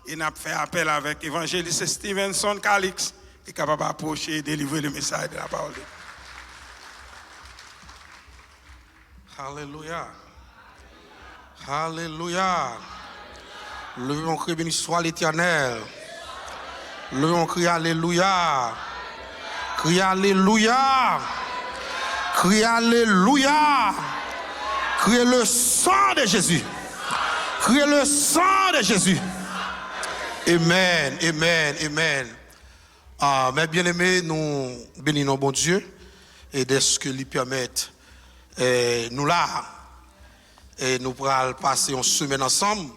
Et nous avons fait appel avec l'évangéliste Stevenson Calix, qui est capable d'approcher et délivrer le message de la parole. Alléluia. Alléluia. Levons un cri, béni soit l'Éternel. Levons un cri, Alléluia. Crie Alléluia. Crie Alléluia. Criez le sang de Jésus. Criez le sang de Jésus. Amen, amen, amen. Mes bien-aimés, nous bénissons bon Dieu et dès ce que lui permette, nous là, et nous pourrons passer une semaine ensemble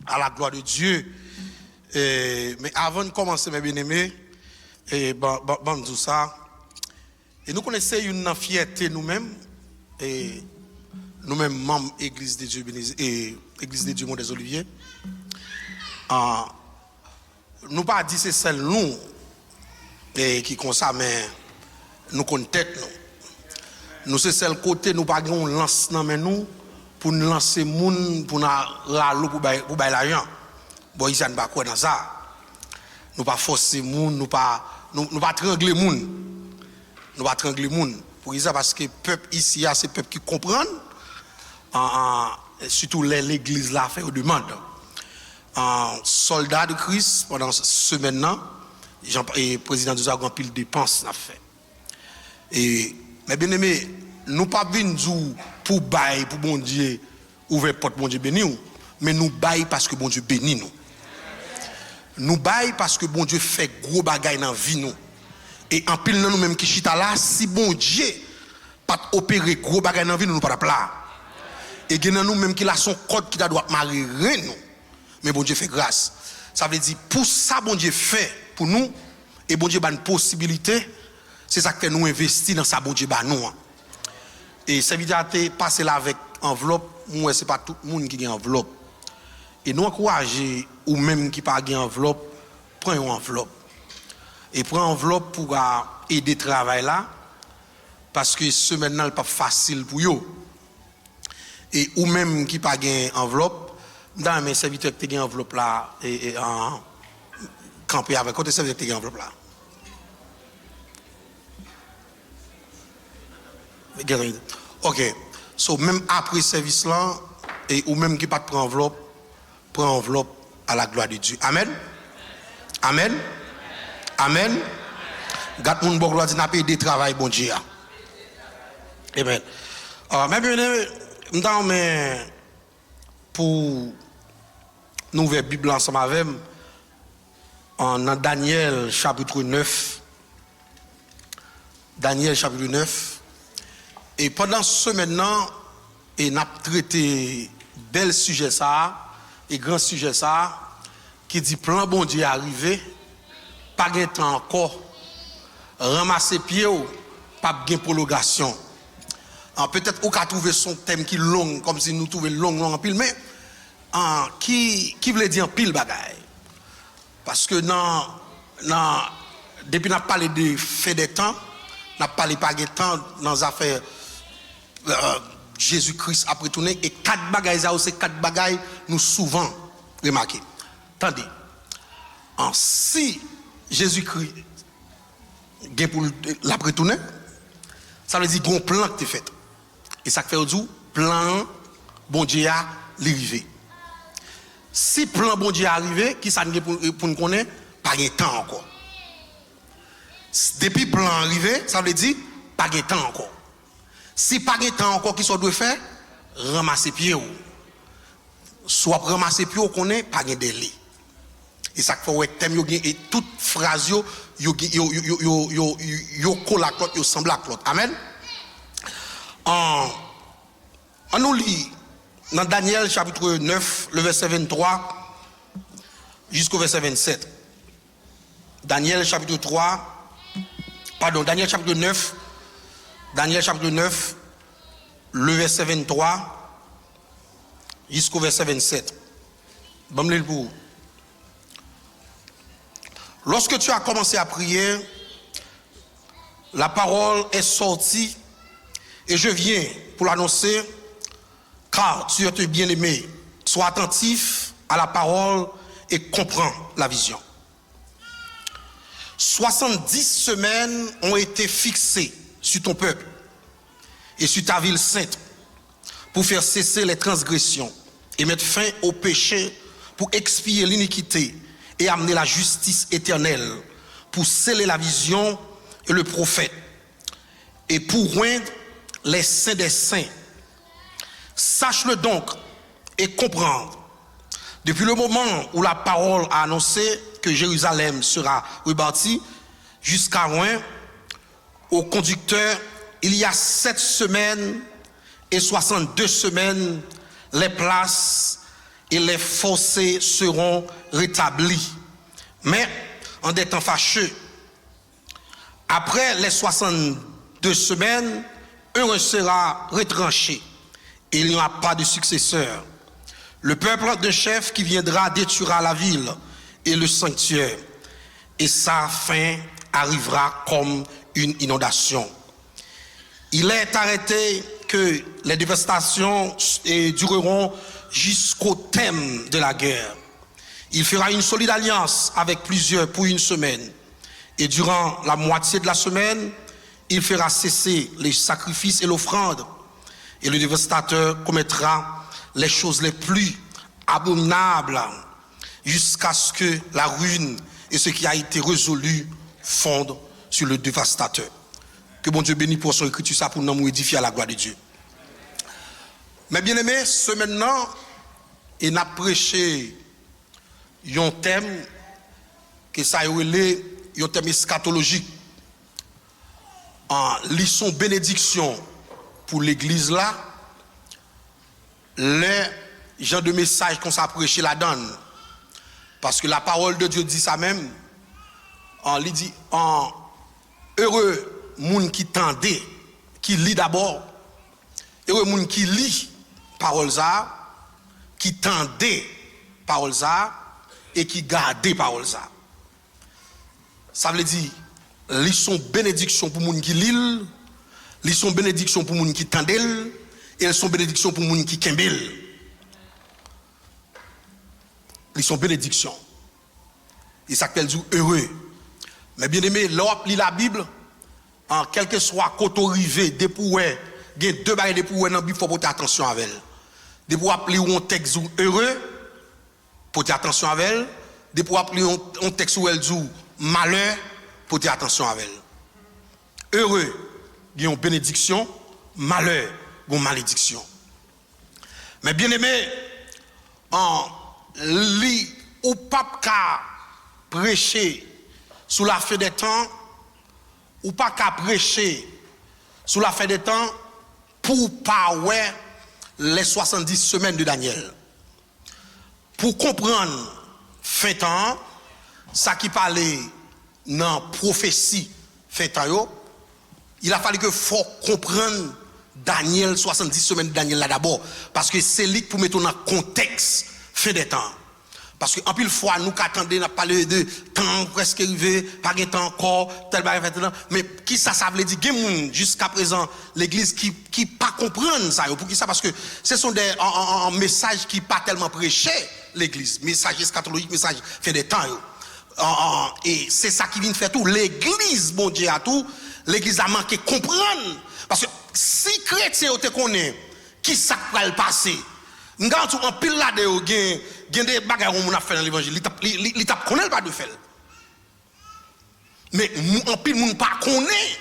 à la gloire de Dieu. Mais avant de commencer, mes bien-aimés, bon, tout ça, et nous connaissons une fierté nous-mêmes, et nous-mêmes membres Église de Dieu et Église de Dieu Mont des Oliviers. Nous pas dit c'est celle nous et qui comme ça, mais nous connaissons nous c'est celle côté nous pas on lance dans mais nous pour nous lancer moun pour nous pour bailler l'argent. Bon ici on pas quoi dans ça. Nous pas forcer moun, nous pas trangler moun. Nous pas trangler moun. Pour ça parce que peuple ici c'est peuple qui comprend surtout l'église là fait aux demandes. Soldat de Christ pendant ce semaine-là, et président de Zagon pile dépense n'a fait. Et mais bien aimé, nous pas venir pour bailler pour bon Dieu ouvrir porte bon Dieu béni mais nous bailler parce que bon Dieu bénit nous. Nous bailler parce que bon Dieu fait gros bagaille dans vie nous. Et en pile nous même qui chita là si bon Dieu pas opérer gros bagaille dans vie nous pas là. Et gen nous même qui la son code qui doit marier nous. Mais bon Dieu fait grâce. Ça veut dire pour ça bon Dieu fait pour nous et bon Dieu a une possibilité, c'est ça que fait nous investir dans ça bon Dieu ba nous. Et ça veut dire passer là avec enveloppe, moi c'est pas tout le monde qui a enveloppe. Et nous encourager ou même qui pas gain enveloppe, prends une enveloppe. Et prends enveloppe pour aider travail là parce que ce maintenant pas facile pour eux. Et ou même qui pas gain enveloppe dans mes serviteurs qui gain enveloppe là et en camper avec côté serviteurs qui gain enveloppe là. OK. So même après service là et ou même qui pas prend enveloppe à la gloire de Dieu. Amen. Amen. Amen. Garde mon bon gloire n'a pas aider travail bon Dieu. Amen. Même mais pour nous ouvrir la Bible ensemble avec en Daniel chapitre 9. Daniel chapitre 9. Et pendant ce maintenant, et n'a traité bel sujet ça et grand sujet ça qui dit plan bon Dieu arrivé, pas de temps encore, ramasser pied ou pas de prolongation. Peut-être qu'on a trouvé son thème qui est long, comme si nous trouvions long en pile, mais qui veut dire pile bagaille. Parce que depuis qu'on a parlé de fait des temps, on a parlé pas de temps dans les affaires Jésus-Christ a retourné, et 4 bagailles, c'est 4 bagailles nous souvent remarqué. Attendez, si Jésus-Christ a pour la retourner, ça veut dire qu'on plan qui est fait. Et ça fait du plan bon Dieu à l'arrivée. Si plan bon Dieu arrivé, qui ça pour nous connaître, pas de temps encore. Depuis plan arrivé, ça veut dire pas de temps encore. Si pas de temps encore, qui soit doit faire, ramasser pied ou. Soit ramasser pied ou connaît pas de délai. Et ça fait ouais thème et toute phrase yo colle à l'autre, yo semble à l'autre. Amen. On nous lit dans Daniel chapitre 9, le verset 23 jusqu'au verset 27. Daniel chapitre 9, le verset 23 jusqu'au verset 27. Bon, le pour. Lorsque tu as commencé à prier, la parole est sortie et je viens pour l'annoncer, car tu es bien-aimé. Sois attentif à la parole et comprends la vision. 70 semaines ont été fixées sur ton peuple et sur ta ville sainte pour faire cesser les transgressions et mettre fin au péché, pour expier l'iniquité et amener la justice éternelle, pour sceller la vision et le prophète, et pour rendre les saints des saints. Sache-le donc et comprendre. Depuis le moment où la parole a annoncé que Jérusalem sera rebâtie, jusqu'à loin, au conducteur, il y a 7 semaines et 62 semaines, les places et les fossés seront rétablis. Mais en des temps fâcheux, après les 62 semaines, un sera retranché et il n'y aura pas de successeur. Le peuple de chef qui viendra détruira la ville et le sanctuaire, et sa fin arrivera comme une inondation. Il est arrêté que les dévastations dureront jusqu'au thème de la guerre. Il fera une solide alliance avec plusieurs pour une semaine. Et durant la moitié de la semaine, il fera cesser les sacrifices et l'offrande. Et le dévastateur commettra les choses les plus abominables jusqu'à ce que la ruine et ce qui a été résolu fondent sur le dévastateur. Que bon Dieu bénisse pour son écriture, ça pour nous édifier à la gloire de Dieu. Mais bien aimé, ce maintenant, il a prêché un thème que ça a relé, un thème eschatologique. En lisson bénédiction pour l'église là, les gens de messages qu'on s'est prêché la donne. Parce que la parole de Dieu dit ça même. Il dit en heureux moun qui tendait, qui lit d'abord. Heureux moun qui lit parole ça, qui tendait parole ça et qui gardait parole ça. Ça veut dire ils sont bénédictions pour moun qui lit, ils sont bénédictions pour moun qui tendait et elles sont bénédictions pour moun qui kembel. Ils sont bénédictions. Et ça qu'elle dit heureux. Mais bien aimé, l'on lit la Bible, en quel que soit côté rivé, dépoué, il y a 2 barres dépoué dans la Bible, il faut porter attention avec elle. Dépoué appeler un texte heureux, porter attention avec elle. Dépoué appeler un texte où elle dit malheur, porter attention avec elle. Heureux, il y a une bénédiction, malheur, une malédiction. Mais bien aimé, en lit ou pas qu'à prêcher sous la fin des temps, ou pas qu'à prêcher sous la fin des temps pour pas ouais les 70 semaines de Daniel. Pour comprendre fin temps, ça qui parlait dans prophétie fin temps, il a fallu que faut comprendre Daniel 70 semaines de Daniel là d'abord parce que c'est lui pour mettre dans contexte fin des temps. Parce que en pile fois nous qu'attendons n'a parlé de temps presque arrivé, pas de temps encore, tel bagage fait mais qui ça veut dire gen jusqu'à présent l'église qui pas comprendre ça pour qui ça parce que ce sont des un message qui pas tellement prêché l'église, message eschatologique, message fait des temps et c'est ça qui vient faire tout l'église bon Dieu à tout, l'église a manqué comprendre parce que si chrétien te connaît qui ça va le passer M'gant en pile là de gen des bagages on a fait dans l'évangile, il t'a connaît pas de faire. Mais en pile moun pas connaît.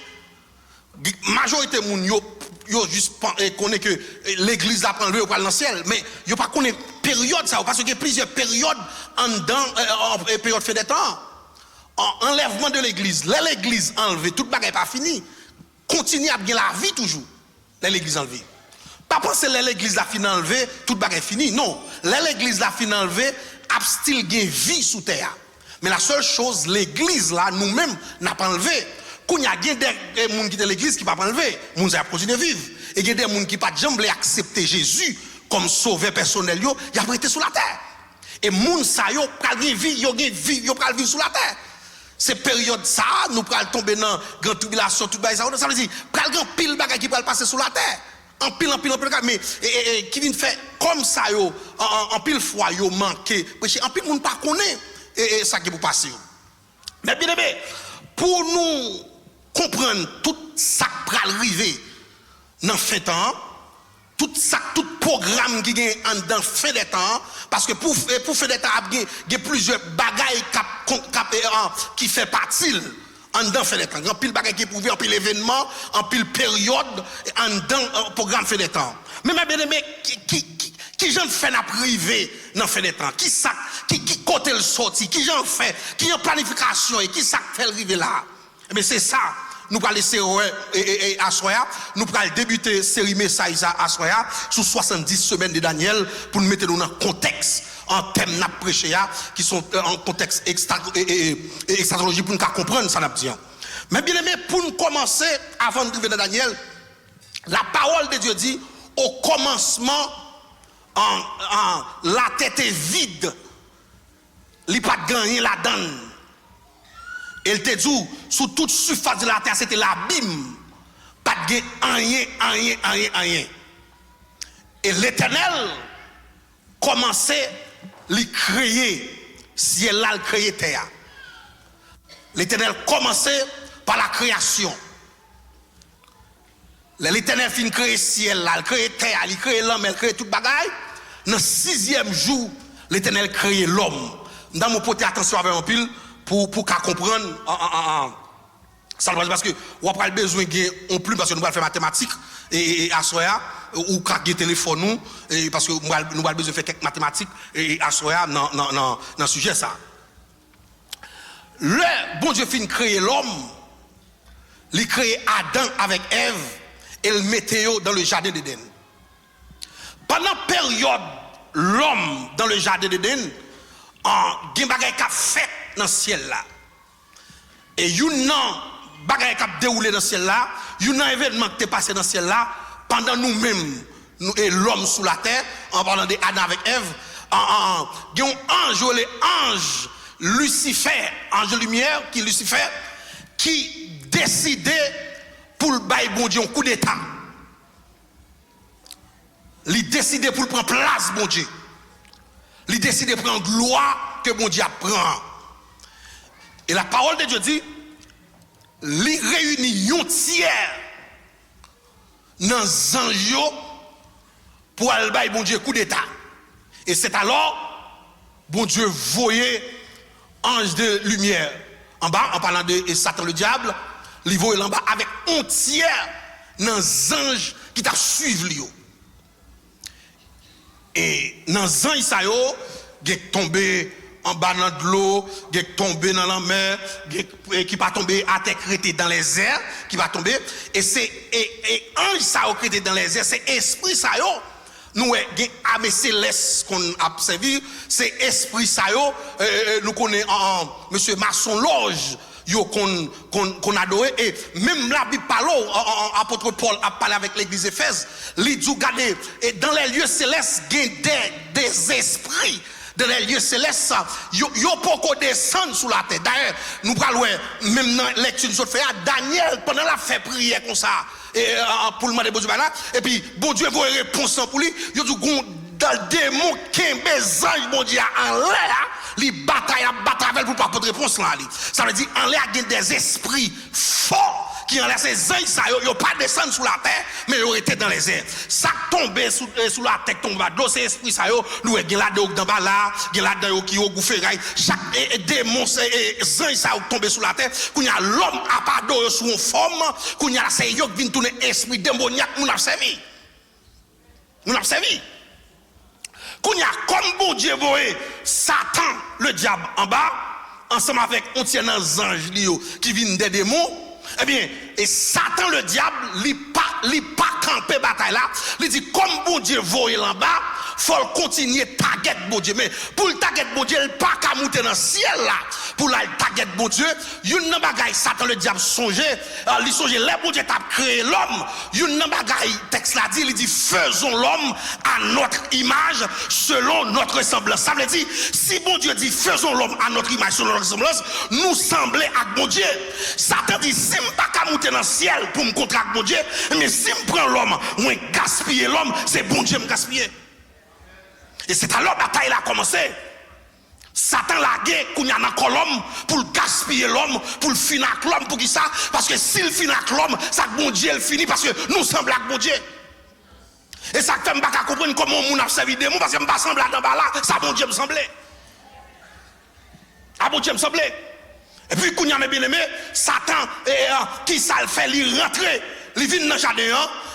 Majorité moun yo juste connaît que l'église a prendre le dans le ciel, mais yo pas connaît période ça parce qu'il y a plusieurs périodes en période fait des temps. Enlèvement de l'église, l'église enlevée, toute bagaille pas fini. Continue à bien la vie toujours. L'église enlevée. Pas penser que l'église la fin enlevée, toute bagaille fini. Non, l'église la fin enlevée, a still gen vie sous terre. Mais la seule chose, l'église là, nous-mêmes, n'a pas enlevé. Quand il y a des gens qui sont l'église qui n'a pas enlevé, les gens continuent de vivre. Et il y a des gens qui n'ont pas jamais accepté Jésus comme sauveur personnel, ils ont été sur la terre. Et les gens, ils ont vivre sur la terre. Ces périodes, ça, nous allons tomber dans la grande tribulation, tout ça. Ça veut dire, il y a pile de choses qui peuvent passer sur la terre. en pile, mais qui vient faire comme ça, en pile fois, yo manqué. En pile, on ne pas connaît ça qui vous passe. Mais bien aimé, pour nous comprendre tout ça qui va arriver dans fin de temps, tout programme qui est dans fin de temps, parce que pour fin de temps, il y a plusieurs bagailles qui fait partie en dans fin de temps. Il y a pile bagaille qui est prouvé, en pile événement, en pile période, en dans programme fin de temps. Mais bien aimé, qui j'en fait la privé dans fin de temps, qui côté le sorti, qui j'en fait, qui en planification et qui ça fait arriver là. Mais c'est ça. Nous allons laisser à Soya, nous allons débuter série message à Soya sous 70 semaines de Daniel pour nous mettre dans un contexte en thème n'a prêché qui sont en contexte extrasologique pour nous comprendre ça n'a dit. Mais bien aimé, pour nous commencer avant de arriver dans Daniel, la parole de Dieu dit au commencement la tête est vide, il n'y a pas de gagné la donne. Elle te dit, sous toute surface de la terre, c'était l'abîme. Pas de rien. Et l'Éternel commençait à créer, ciel là, il créait terre. L'Éternel commençait par la création. L'Éternel fin créer ciel là, il créait terre, il créait l'homme, il créait toute bagaille. Dans le 6e jour, l'Éternel créait l'homme. Dans mon porter attention avec un pile. Pour comprendre ça parce que on a pas besoin de plus parce que nous allons faire mathématiques et à soya ou craquer téléphone nous parce que nous allons besoin de faire quelques mathématiques et à soya dans sujet ça. Le bon Dieu fin créer l'homme, il créé Adam avec Ève et le mettait dans le jardin d'Éden. Pendant période l'homme dans le jardin d'Éden gen bagay ka fait dans le ciel là. Et yon bagay ka déroulé dans le ciel là, yon événement qui est passé dans le ciel là pendant nous-mêmes, nous et l'homme sous la terre, en parlant de Adam avec Ève, gen ange Lucifer, ange de lumière qui Lucifer qui décidait pour le bail bon Dieu un coup d'état. Il décidait pour prendre place bon Dieu. Il décide de prendre gloire que mon Dieu prend. Et la parole de Dieu dit, il réunit un tiers dans les anges pour aller bailler bon Dieu coup d'état. Et c'est alors, bon Dieu voyait ange de lumière en bas, en parlant de Satan le diable, il voyait en bas avec un tiers dans les anges qui t'a suivi. Et dans les anges, qui est tombé en bas de l'eau, qui est tombé dans la mer, qui va tomber à terre crété dans les airs, qui va tomber. Et c'est ange ça crété dans les airs, c'est esprit ça yo. Nous avons céleste qu'on a servi, c'est esprit ça yo. Nous connaissons monsieur Masson Loge. Qu'on adorait et même la Bible parle apôtre Paul a parlé avec l'église Éphèse il dit regardez et dans les lieux célestes il y a des esprits dans les lieux célestes yo pas descendre sur la terre d'ailleurs nous parlons même dans lecture nous fait Daniel pendant la fait prière comme ça et pour le demander bon Dieu et puis bon Dieu voit réponse pour lui yo dit dans le démon qui est ange bon Dieu en l'air les batailles pour pas de réponse là ça veut dire en l'air il y a des esprits forts qui en l'air ces anges ça yo pas descendre sur la terre mais ils été dans les airs ça tomber sous la terre tombe là ces esprits ça yo nous gen là dans bas là gen là dedans qui au goufferail chaque démon ces anges ça tomber sous la terre qu'on y a l'homme à pas d'eau sous une forme qu'on y a c'est yo qui vinn tourner esprit démoniaque nous n'a servi qu'on y a comme bon Dieu voyé Satan le diable en bas ensemble avec un tiers ange qui viennent des démons eh bien et Satan le diable il pas camper bataille là il dit comme bon Dieu voyé en bas faut continuer target bon Dieu mais pour le target bon Dieu il pas qu'à monter dans le ciel là pour la target bon Dieu. Une nan bagay Satan le diable songe, il songe les bon Dieu t'a créé l'homme. Une nan bagay texte là dit, il dit faisons l'homme à notre image selon notre ressemblance. Ça veut dire si bon Dieu dit faisons l'homme à notre image selon notre ressemblance, nous sembler à bon Dieu. Satan dit si je pas qu'à monter dans le ciel pour me contracter bon Dieu, mais si je prends l'homme, moi gaspiller l'homme, c'est bon Dieu me gaspiller. Et c'est alors la bataille a commencé. Satan l'a gué qu'on y a dans l'homme pour gaspiller l'homme, pour finir avec l'homme, pour qui ça? Parce que s'il finit avec l'homme, ça bon Dieu il finit parce que nous semblons avec bon Dieu. Et ça fait pas comprendre comment on a servi des mots parce que je ne semble pas dans là, ça bon Dieu me semblait. Ah bon Dieu me semblait. Et puis qu'on y a mes bien-aimés, Satan qui ça le fait lui rentrer, il vient dans le jardin.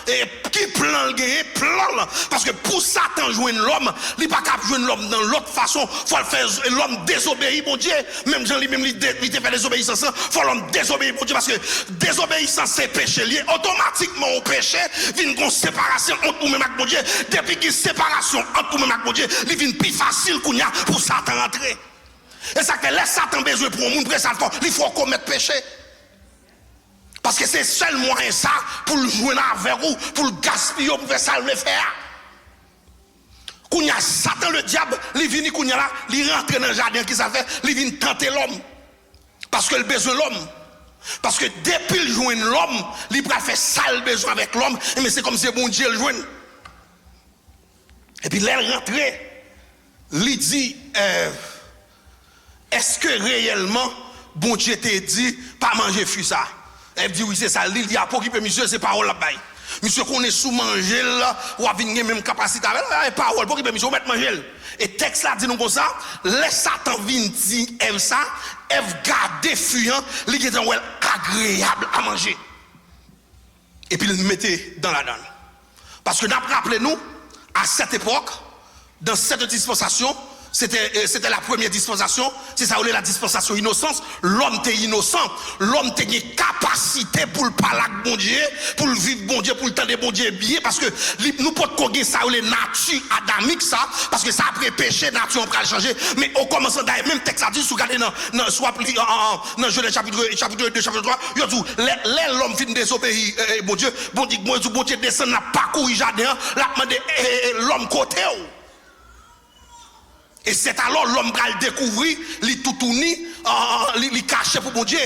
Et qui plan le gagner, plan. Parce que pour Satan joindre l'homme, il n'est pas capable de joindre l'homme dans l'autre façon. Il faut le faire l'homme désobéir, mon Dieu. Même Jean lui-même, il fait désobéissance. Il faut l'homme désobéir, mon Dieu. Parce que désobéissance, c'est péché lié. Automatiquement, au péché, il vient une séparation entre nous-mêmes avec mon Dieu. Depuis qu'il y a une séparation entre nous-mêmes avec mon Dieu, il vient plus facile qu'on y a pour Satan rentrer. Et ça que laisse Satan besoin pour un monde, il faut commettre péché. Parce que c'est le seul moyen ça pour le jouer avec vous, pour le gaspiller, pour faire ça, le faire. Quand il y a Satan, le diable, il vient là, il rentre dans le jardin, qui ça fait, il vient tenter l'homme. Parce que le besoin de l'homme. Parce que depuis le joint l'homme, il peut faire ça le besoin avec l'homme, mais c'est comme si bon Dieu le joint. Et puis là, il rentre, il dit, est-ce que réellement, bon Dieu t'a dit, pas manger fruit ça? Elle dit oui c'est ça, il dit à pour qui peut monsieur c'est parole là-bas. Monsieur qu'on est sous manger là, ou a venir même capacité avec parole pour qui peut monsieur mettre manger. Et texte là dit nous comme ça, laisse Satan venir dire Ève ça, Ève garder fuyant, il est agréable à manger. Et puis il mettait dans la donne. Parce que d'après rappelez-nous, à cette époque, dans cette dispensation, c'était la première dispensation, c'est ça la dispensation innocence. L'homme était innocent, l'homme était une capacité pour le parler avec bon Dieu, pour le vivre bon Dieu, pour le temps de bon Dieu bien, parce que nous pouvons cogner ça ou les nature adamique ça, parce que ça après péché, nature on peut le changer, mais au commencement d'ailleurs, même texte a dit, si vous regardez dans Genèse chapitre 2, chapitre 3, il dit, l'homme finit désobéir, bon Dieu descend, n'a pas couru jardin, l'a demandé l'homme côté. Et c'est alors l'homme va le découvrir, il tout tourné, il caché pour bon Dieu.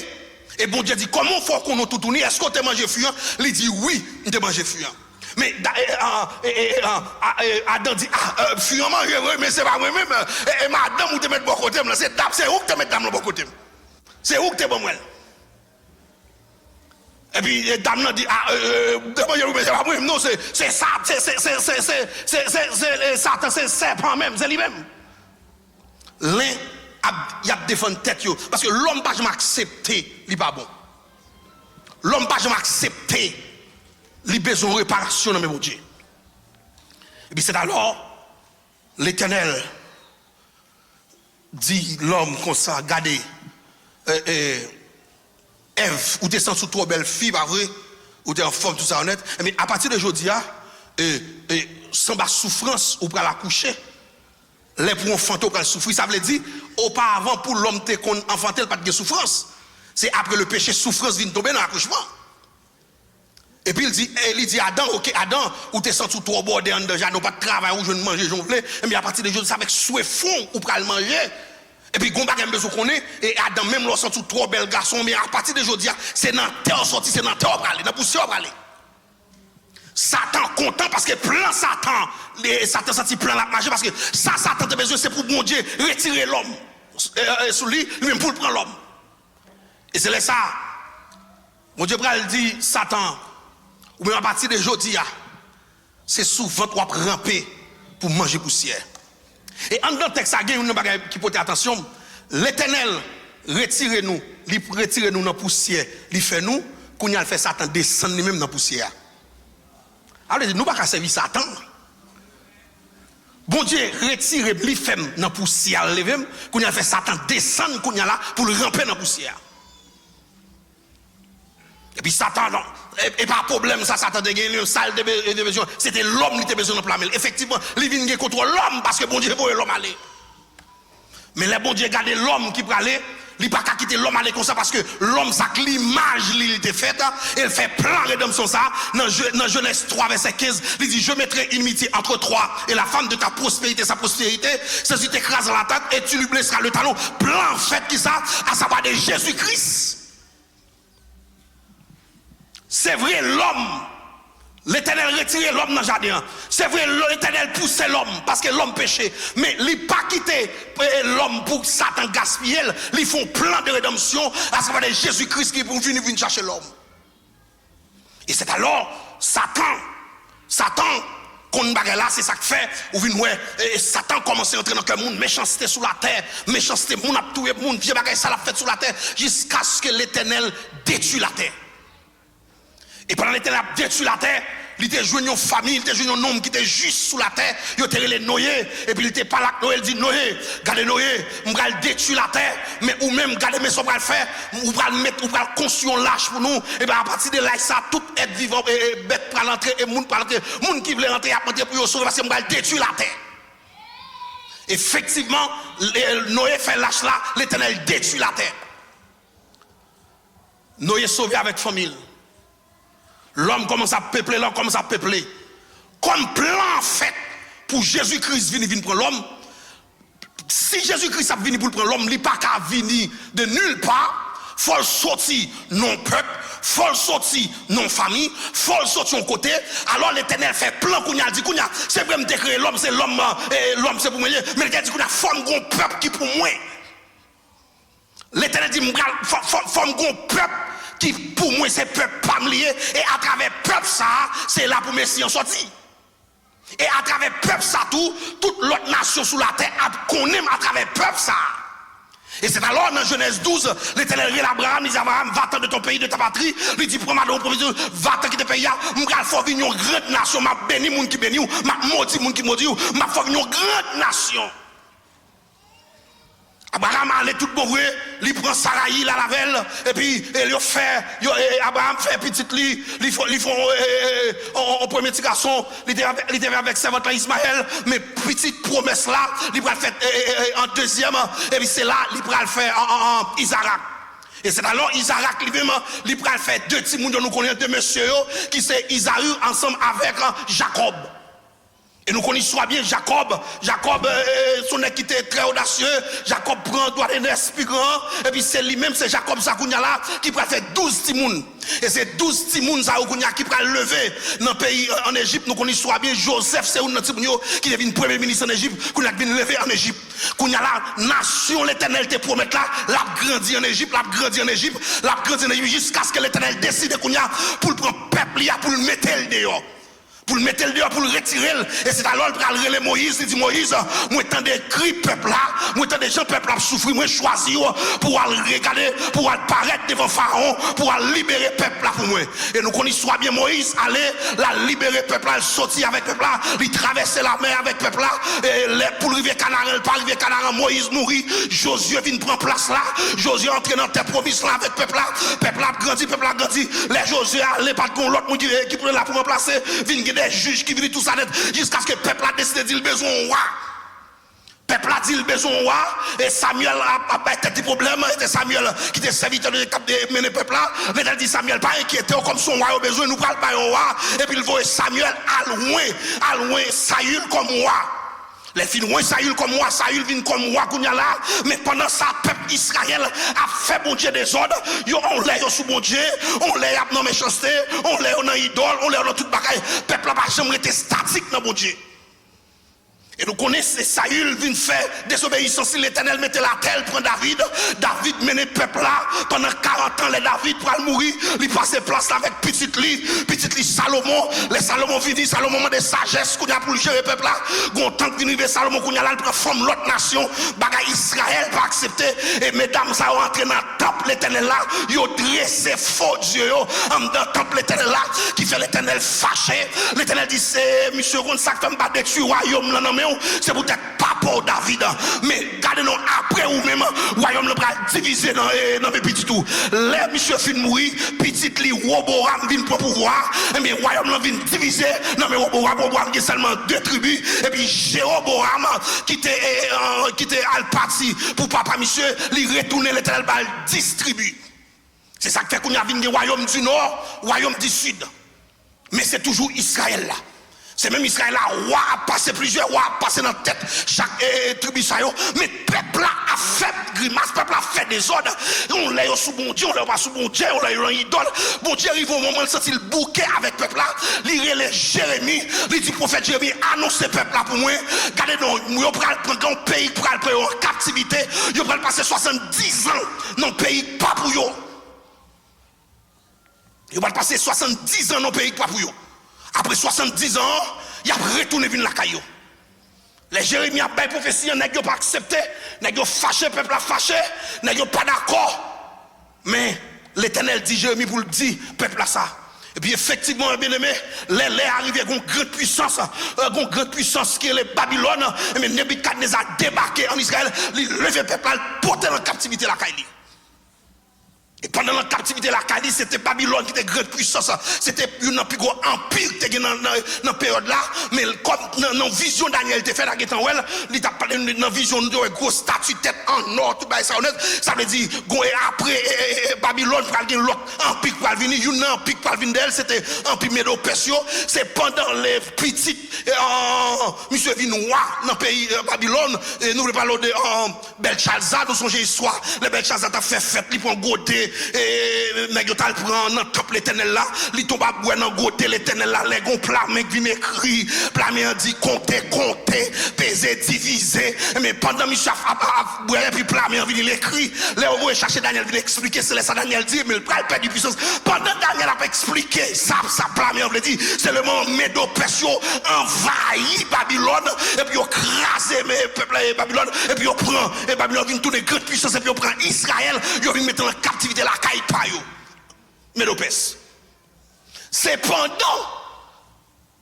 Et bon Dieu dit, comment faut qu'on tout tourné? Est-ce qu'on t'a mangé fuyant? Il dit, oui, il t'a mangé fuyant. Mais Adam dit, fuyant manger, oui, mais c'est pas moi-même. Et madame, ou te mettre bon côté, c'est où que te mettre dame le bon côté? C'est où que te bon moi? Et puis, dame dit, mais c'est pas moi-même. Non, c'est ça, c'est Satan, c'est serpent même, c'est lui-même. L'un il a défendu tête parce que l'homme pas jamais accepté il pas bon. L'homme pas jamais accepté il besoin de réparation dans mes Dieu. Et puis c'est alors l'Éternel dit l'homme comme ça, regardez Ève, ou t'es sous trop belle fille, pas vrai, ou t'es en forme tout ça honnête, mais à partir de aujourd'hui sans bas souffrance ou pour la coucher. Les pour enfanter quand souffrir, ça veut dire auparavant pour l'homme te qu'on enfanter pas de souffrance. C'est après le péché souffrance vient tomber dans l'accouchement. Et puis il dit Adam, OK Adam, ou t'es senti trop bordé en déjà, non pas de travail ou je ne manger jonfler, mais à partir de aujourd'hui ça avec souhait fond ou pour le manger. Et puis gon bagay besoin connaît et Adam même l'on senti trop bel garçon mais à partir de aujourd'hui c'est dans terre sorti, c'est dans terre pour aller, dans poussière pour aller. Satan content parce que plan Satan senti plan la manger parce que ça Satan a besoin c'est pour bon Dieu retirer l'homme sous lui même pour prendre l'homme. Et c'est là ça mon Dieu pral dit Satan ou même à partir de aujourd'hui c'est souvent toi ramper pour manger poussière. Et en dans texte ça il y a une bagage qui porte attention, l'Éternel retire-nous dans la poussière, il fait nous qu'on y a fait Satan descendre lui-même dans la poussière. Alors, nous ne pouvons pas servir Satan. Bon Dieu, retire les femmes dans la poussière, qu'on a fait Satan descendre qu'on a là pour le ramper dans la poussière. Et puis Satan, et pas problème, ça, Satan a gagné une salle de besoin. C'était l'homme qui était besoin de plamer. Effectivement, il vient contre l'homme parce que bon Dieu veut l'homme aller. Mais le bon Dieu garde l'homme qui peut aller, Il pas qu'à quitter l'homme aller comme ça parce que l'homme ça l'image il était faite, il fait plein rédemption ça dans Genèse 3 verset 15, il dit je mettrai une inimitié entre toi et la femme de ta prospérité, sa prospérité, ceci t'écrase la tête et tu lui blesseras le talon. Plan fait qui ça, à savoir de Jésus-Christ. C'est vrai l'homme, l'Éternel retirait l'homme dans le jardin. C'est vrai l'Éternel poussait l'homme parce que l'homme péchait. Mais il n'a pas quitté l'homme pour Satan gaspiller. Ils font plein de rédemption à savoir de Jésus-Christ qui est pour venir chercher l'homme. Et c'est alors Satan, qu'on bagarre là, c'est ça que fait, ou vient ouais, Satan commence à entrer dans le monde, méchanceté sous la terre, méchanceté, moun a tout le monde, vieux bagarre ça l'a fait sous la terre, jusqu'à ce que l'Éternel détruit la terre. Et pendant l'Éternel a détruit la terre, il était joué une famille, il était joué un homme qui était juste sous la terre, il était les Noé, et puis il était pas là, Noé, il dit Noé, regardez Noé, on va détruire la terre, mais ou même, regardez, mais ça va le faire, on va le mettre, on va le construire un lâche pour nous, et bien à partir de là, ça, tout être vivant, et bête pour l'entrée, et monde pour l'entrée, monde qui voulait rentrer, à rentrer pour sauver, parce qu'on va détruire la terre. Effectivement, Noé fait lâche là, l'Éternel détruit la terre. Noé sauvé avec famille. L'homme commence à peupler, l'homme commence à peupler. Comme plan fait pour Jésus-Christ venir prendre l'homme. Si Jésus-Christ a venu pour prendre l'homme, il n'est pas qu'à venir de nulle part. Il faut sortir non peuple, il faut sortir non famille, il faut sortir en côté. Alors l'Éternel fait plan qu'on a dit qu'on a. C'est vrai me décrire l'homme, c'est l'homme, l'homme c'est pour moi. Mais l'Éternel dit qu'on a forme un peuple qui pour moi. L'Éternel dit forme un peuple qui pour moi c'est peuple pas lié et à travers peuple ça c'est là pour Messie en sortie et à travers peuple ça toute l'autre nation sur la terre connaît à travers peuple ça et c'est alors dans Genèse 12 l'Éternel dit à Abraham, il dit Abraham va-t'en de ton pays de ta patrie, il dit prends ma provision, va-t'en quitter pays là, m'gal faut venir une grande nation, m'a béni moun qui béni ou m'a maudit moun qui maudit ou m'a faut venir une grande nation. Abraham allait tout bon vrai, il prend Saraï la lavelle et puis Abraham fait petite lit, ils font en premier petit garçon, il était avec servant Ismaël, mais petite promesse là, il va faire en deuxième et puis c'est là il va le faire en Isaac. Et c'est alors Isaac lui-même, il va faire deux petits monde nous connaissons deux messieurs qui c'est Isaïe ensemble avec Jacob. Et nous connaissons bien Jacob, son équité est très audacieux, Jacob prend droit d'un esprit grand, et puis c'est lui-même, c'est Jacob Sakounia là, qui prend faire 12 timouns. Et c'est 12 timouns qui prend lever dans le pays en Égypte. Nous connaissons bien Joseph, c'est un timoun qui devient premier ministre en Égypte, qui a bien levé en Égypte. Qu'on a la nation, l'Éternel te promet là, l'a grandi en Égypte, jusqu'à ce que l'Éternel décide qu'on a pour prendre peuple, pour le mettre dehors. Pour le mettre dehors, pour le retirer. Et c'est alors qu'il a relé Moïse. Il dit Moïse, moi, tant de cris peuple là, moi, tant de gens peuple là souffrir, moi, choisir pour aller regarder, pour aller paraître devant Pharaon, pour aller libérer peuple là pour moi. Et nous connaissons bien Moïse, aller la libérer peuple là, sortir avec peuple là, il traverser la mer avec peuple là, et pour arriver Canaan, pas arriver Canaan, Moïse mourit, Josué vient prendre place là, Josué entre dans tes provinces là avec peuple là grandi, les Josué allait pas de l'autre qui prend là pour remplacer, vient des juges qui viennent tout ça net jusqu'à ce que le peuple a décidé de dire besoin de roi. Le peuple a dit le besoin de roi et Samuel a été des problèmes. C'était Samuel qui était serviteur de mener le peuple là. Mais il dit Samuel pas inquiété comme son roi au besoin nous parle pas un roi et puis il voit Samuel à loin Saül comme roi. Les filles loin Saül comme roi, Saül vient comme roi Kounia là, mais pendant ça peuple Israël a fait bon Dieu des ordres, on l'a sous bon Dieu, on l'a dans méchanceté, on l'a dans idole, on l'a dans toute bagaille. Peuple n'a pas jamais été statique dans bon Dieu. Et nous connaissons Saül vient faire désobéissance. L'Éternel mettait la terre, prend David menait le peuple là. Pendant 40 ans, les David pour mourir. Il passait place là avec petite lit Salomon. Les Salomon finit, Salomon de sagesse qu'on a pour gérer le peuple là. Gon tant que vient Salomon qu'on a là, il prend forme l'autre nation. Bagay Israël pas accepté. Et mesdames, ça ont entré dans le temple l'Éternel là. Ils ont dressé faux Dieu en dans le temple l'Éternel là. Qui fait l'Éternel fâché. L'Éternel dit c'est monsieur Ron, ça fait pas détruire royaume là. C'est peut-être pas pour David, mais gardez-nous après ou même, royaume le bras divisé dans mes petits tout. Les monsieur fin mourir, petit li Roboram vient pour pouvoir, et bien royaume le vient divisé, non mais Roboram qui seulement 2 tribus, et puis Jéroboam qui était al parti pour papa monsieur, lui retourner l'éternel bal 10 tribus. C'est ça qui fait qu'on y a vu des royaumes du nord, royaume du sud. Mais c'est toujours Israël là. C'est même Israël là, roi a passé plusieurs rois, a passé dans la tête chaque tribu ça yo. Mais peuple là a fait grimace, peuple a fait des ordres. On l'a sous bon Dieu, on l'a pas sous bon Dieu, on l'a eu un idole. Bon Dieu arrive au moment de sentir le bouquet avec peuple là. Il relève Jérémie, il dit prophète Jérémie, annoncez peuple là pour moi. Regardez donc, nous prendre un pays pour aller en captivité. Ils vont passer 70 ans dans le pays pas pour eux. Ils vont passer 70 ans dans le pays pas pour eux. Après 70 ans, il a retourné vers la caillou. Les Jérémie a fait prophétie, ils n'ont pas accepté, ils n'ont fâché, le peuple a fâché, ils n'ont pas d'accord. Mais l'Éternel dit Jérémie pour le dire, peuple a ça. Et puis effectivement, bien aimé, les arrivés avec une grande puissance qui est le Babylone, mais Nebuchadnezzar a débarqué en Israël, il levé le peuple, il porté en captivité la caillou. Et pendant la captivité, la Cali, c'était Babylone qui était grande puissance. C'était un plus gros empire qui était dans la période là. Mais comme dans la vision Daniel était fait dans la il t'a parlé dans la vision de gros statue tête en or, tout ça honnête. Ça veut dire, après Babylone, pour aller l'autre empire pour venir, il y a un empire pour venir d'elle, c'était empire Médo-Persio. C'est pendant les petites, monsieur Vinois, dans le pays Babylone, nous parlons de Belshazzar, nous songeons l'histoire. Le Belshazzar a fait fête, il prend goûter. Et Nagotal prend dans le temple l'éternel là, il tombe à boire dans goûter l'éternel là, les gon plamé qui vient écrit, plamé dit compter, peser, diviser. Mais pendant Michel a boire et puis plamé vient l'écrit, les on chercher Daniel vient expliquer c'est ça Daniel dit mais il perd du puissance. Pendant Daniel a expliqué ça plamé veut dire c'est le moment Médo-Persio envahi Babylone et puis on crase mes peuples Babylone et puis on prend et Babylone vient tourner grande puissance et puis on prend Israël, il vient mettre en captivité la caille payo Médo-Perse. C'est pendant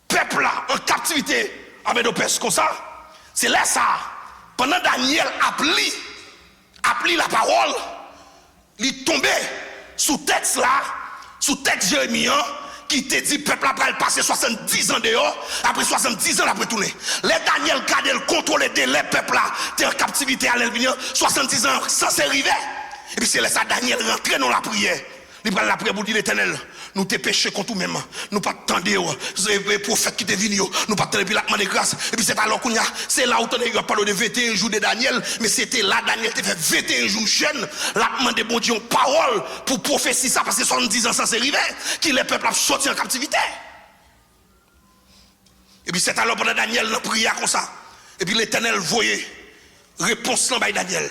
peuple là en captivité à Médo-Perse comme ça, c'est là ça pendant Daniel appli la parole, il tombait sous texte là, sous texte Jérémie qui te dit peuple après passer 70 ans dehors, après 70 ans après tourner. Les Daniel garde le contrôle des peuples là, t'es en captivité à l'elvenir 70 ans sans s'arriver. Et puis c'est là ça Daniel rentre dans la prière. Il prend la prière pour dire l'Éternel, nous t'es péché contre nous-mêmes, nous pas attendre les prophètes qui te viennent, nous pas attendre puis la demande de grâce. Et puis c'est alors qu'on y a, c'est là où on a parlé de 21 jours de Daniel, mais c'était là Daniel te fait 21 jours jeune, la demande de bon Dieu en parole pour prophétiser ça parce que 70 ans ça c'est arrivé, qui les peuples a sorti en captivité. Et puis c'est alors pendant Daniel dans prière comme ça. Et puis l'Éternel voyait réponse dans Daniel.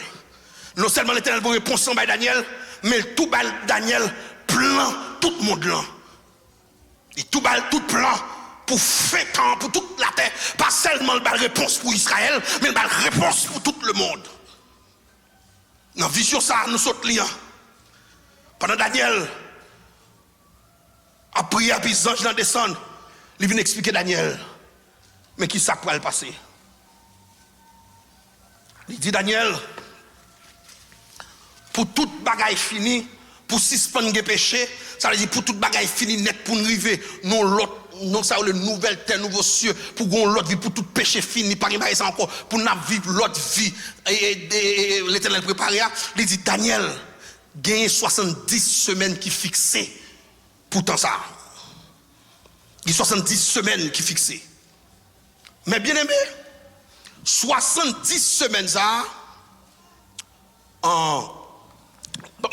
Non seulement l'Éternel voyait réponse dans Daniel, mais tout bal Daniel plan tout le monde là. Et tout bal tout plan pour faire temps pour toute la terre, pas seulement le bal réponse pour Israël, mais le bal réponse pour tout le monde. Dans vision ça nous saute liens. Pendant Daniel a prié puis les anges descendent, il vient expliquer Daniel mais qui ça pourrait le passer. Il dit Daniel pour toute bagaille finie, pour suspendre les péchés, ça veut dire pour toute bagaille finie net pour nous arriver, non l'autre, non ça le nouvelle terre, nouveau cieux, pour qu'on l'autre vie, pour tout péché fini, pas rien ça encore, pour nous vivre l'autre vie, et l'Éternel préparé, il dit Daniel, gagne 70 semaines qui fixées, pourtant ça. Il y a 70 semaines qui fixées. Mais bien aimé, 70 semaines ça,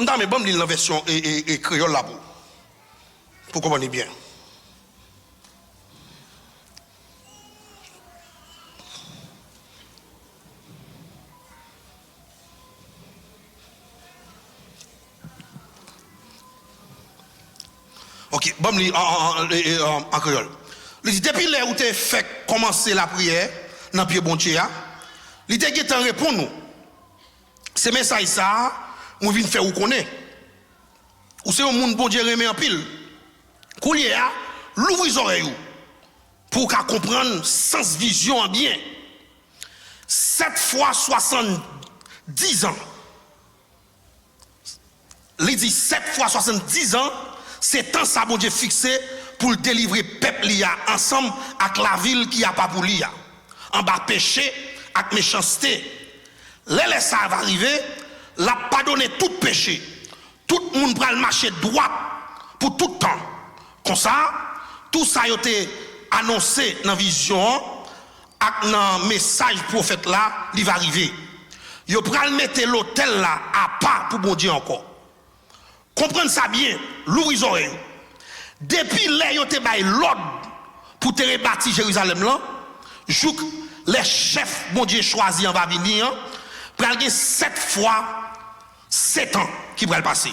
non, mais bon, il y a une version et créole là pour comprendre bien. Ok, bon, en créole. Il dit, depuis là où tu as fait commencer la prière, dans le pied bon Dieu, il dit, il répond nous. C'est message ça. On vient faire ou connaît. Ou c'est un monde bon Dieu remet en pile. Koulier a l'ouvrir les oreilles pour qu'à comprendre sens vision en bien. 7 fois 70 ans il dit 7 fois 70 ans, c'est temps ça bon Dieu fixé pour le délivrer peuple ensemble avec la ville qui a pas pour lui. En bas péché avec méchanceté. Les ça va arriver, l'a pardonné tout péché. Tout le monde va le marcher droit pour tout temps. Comme ça, tout ça a été annoncé dans la vision, dans le message prophète là, il va arriver. Yo pral mettre l'hôtel là à part pour bon Dieu encore. Comprenez ça bien, l'ouvrez oreille. Depuis là yo te bay l'ordre pour te rebâtir Jérusalem là, jouk les chefs bon Dieu choisi en va venir, pral gen 7 fois 7 ans qui pral passer.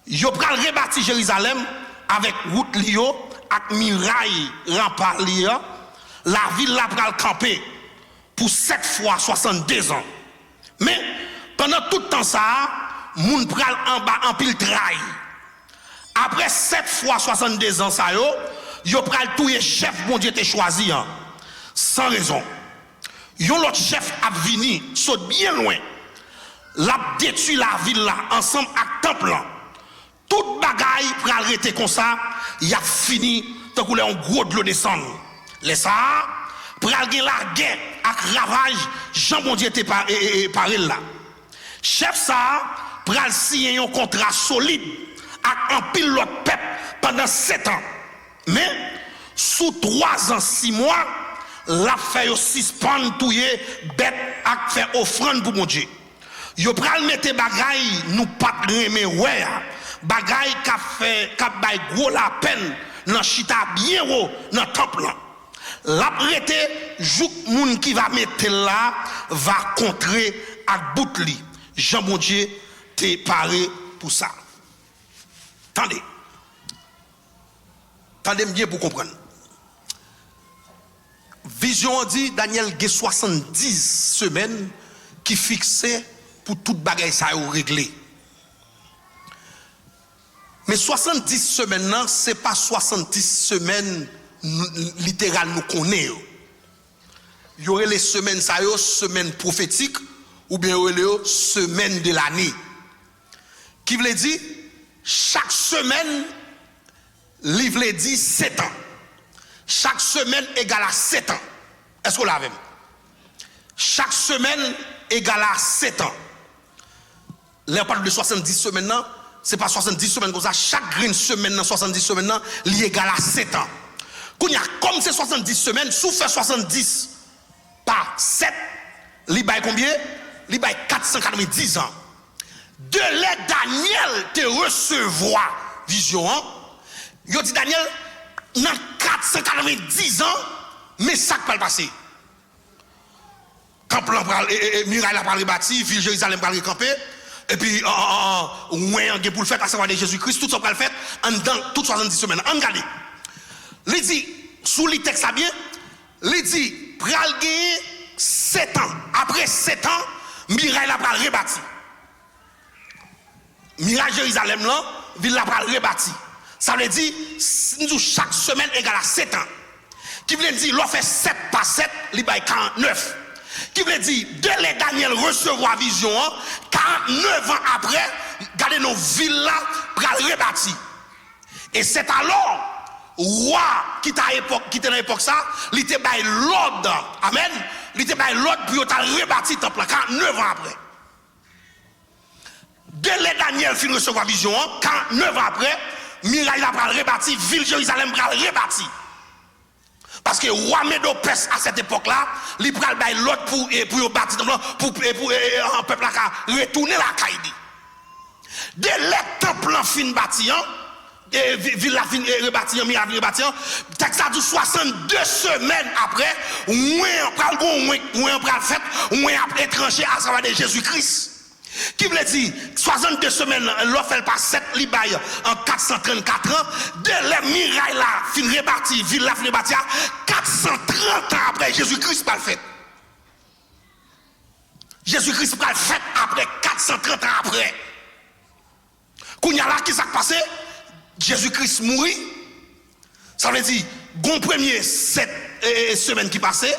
Yo pral rebâtir Jérusalem avec route lio, avec muraille rempart li, la ville la pral camper pour 7 fois 62 ans. Mais pendant tout le temps ça, moun pral en bas en pile trail. Après 7 fois 62 ans ça yo pral touye chef bon Dieu te choisi sans raison. Yon l'autre chef a vini saute bien loin. L'a détruit la ville là ensemble avec temple là. Toute bagaille pral rester comme ça, y a fini tant qu'on un gros de l'eau descendre. Les ça pral gen la guerre avec ravage Jean bon Dieu te paré là. Chef ça pral signer un contrat solide avec un pile l'autre peuple pendant 7 ans. Mais sous 3 ans 6 mois, la fait suspendre touyer bête ak faire offrande pour mon Dieu. Yo pral mette bagay nous pas remet ouais. Bagay qu'a fait qu'a bay gros la peine dans chita bien haut dans temple là. La prêté jouk moun qui va mettre là va contrer ak boutli. Jean bon Dieu t'es paré pour ça. Attendez. Attendez bien pour comprendre. Vision dit Daniel a 70 semaines qui fixait pour toute bagaille ça régler. Mais 70 semaines ce n'est pas 70 semaines littéral nous connaissons. Il y aurait les semaines ça semaines prophétiques ou bien il y aurait les semaines de l'année. Qui veut dire chaque semaine livre dit 7 ans. Chaque semaine égale à 7 ans. Est-ce qu'on l'a même? Chaque semaine égale à 7 ans. Là, on parle de 70 semaines, ce n'est pas 70 semaines comme ça. Chaque green semaine, 70 semaines, il égale à 7 ans. Comme c'est 70 semaines, si vous faites 70 par 7, il baille combien? Il baille 490 ans. De là, Daniel te recevoir vision. Il dit Daniel, dans 490 ans, mais ça ne peut pas passer. Quand muraille a parlé bâti, ville Jérusalem a campé, et puis ouais, pour le faire à savoir de Jésus-Christ, tout ça va le faire en dans toutes 70 semaines. En regardez. Il dit, sous le texte bien, il dit, pral gagner 7 ans. Après 7 ans, muraille a parlé rebâti. Muraille Jérusalem là, ville a parlé rebâti. Ça veut dire, chaque semaine égale à 7 ans. Qui veut dire, l'on fait 7 par 7, il baille 49. Qui veut dire, dès les Daniel recevoir vision, 49 ans après, regardez nos villes là, pour rebâtir. Et c'est alors, roi qui était dans l'époque ça, il était baille l'ordre. Amen. Il était baille l'ordre pour rebâtir le temple 49 ans après. Dès les Daniel fin recevoir vision, 49 ans après, muraille a pral rebâti, ville Jérusalem pral rebâti. Parce que roi Médo-Perse à cette époque-là, il pral bail l'autre pour bâtir pour un peuple là retourner la Kaïdi. Dès le temple fin bâti, ville la fin rebâti, muraille rebâti, texte a dit 62 semaines après, on pral fait, on a étranger à savoir de Jésus-Christ. Qui veut dire 62 semaines, l'on fait pas 7 libaye en 434 ans, de la muraille là, fin rebâti, ville la fin rebâti, 430 ans après Jésus-Christ pas le fait. Jésus-Christ pas le fait après 430 ans après. Kounya là, qui s'est passé? Jésus-Christ mourit. Ça veut dire, bon premier 7 semaines qui passaient,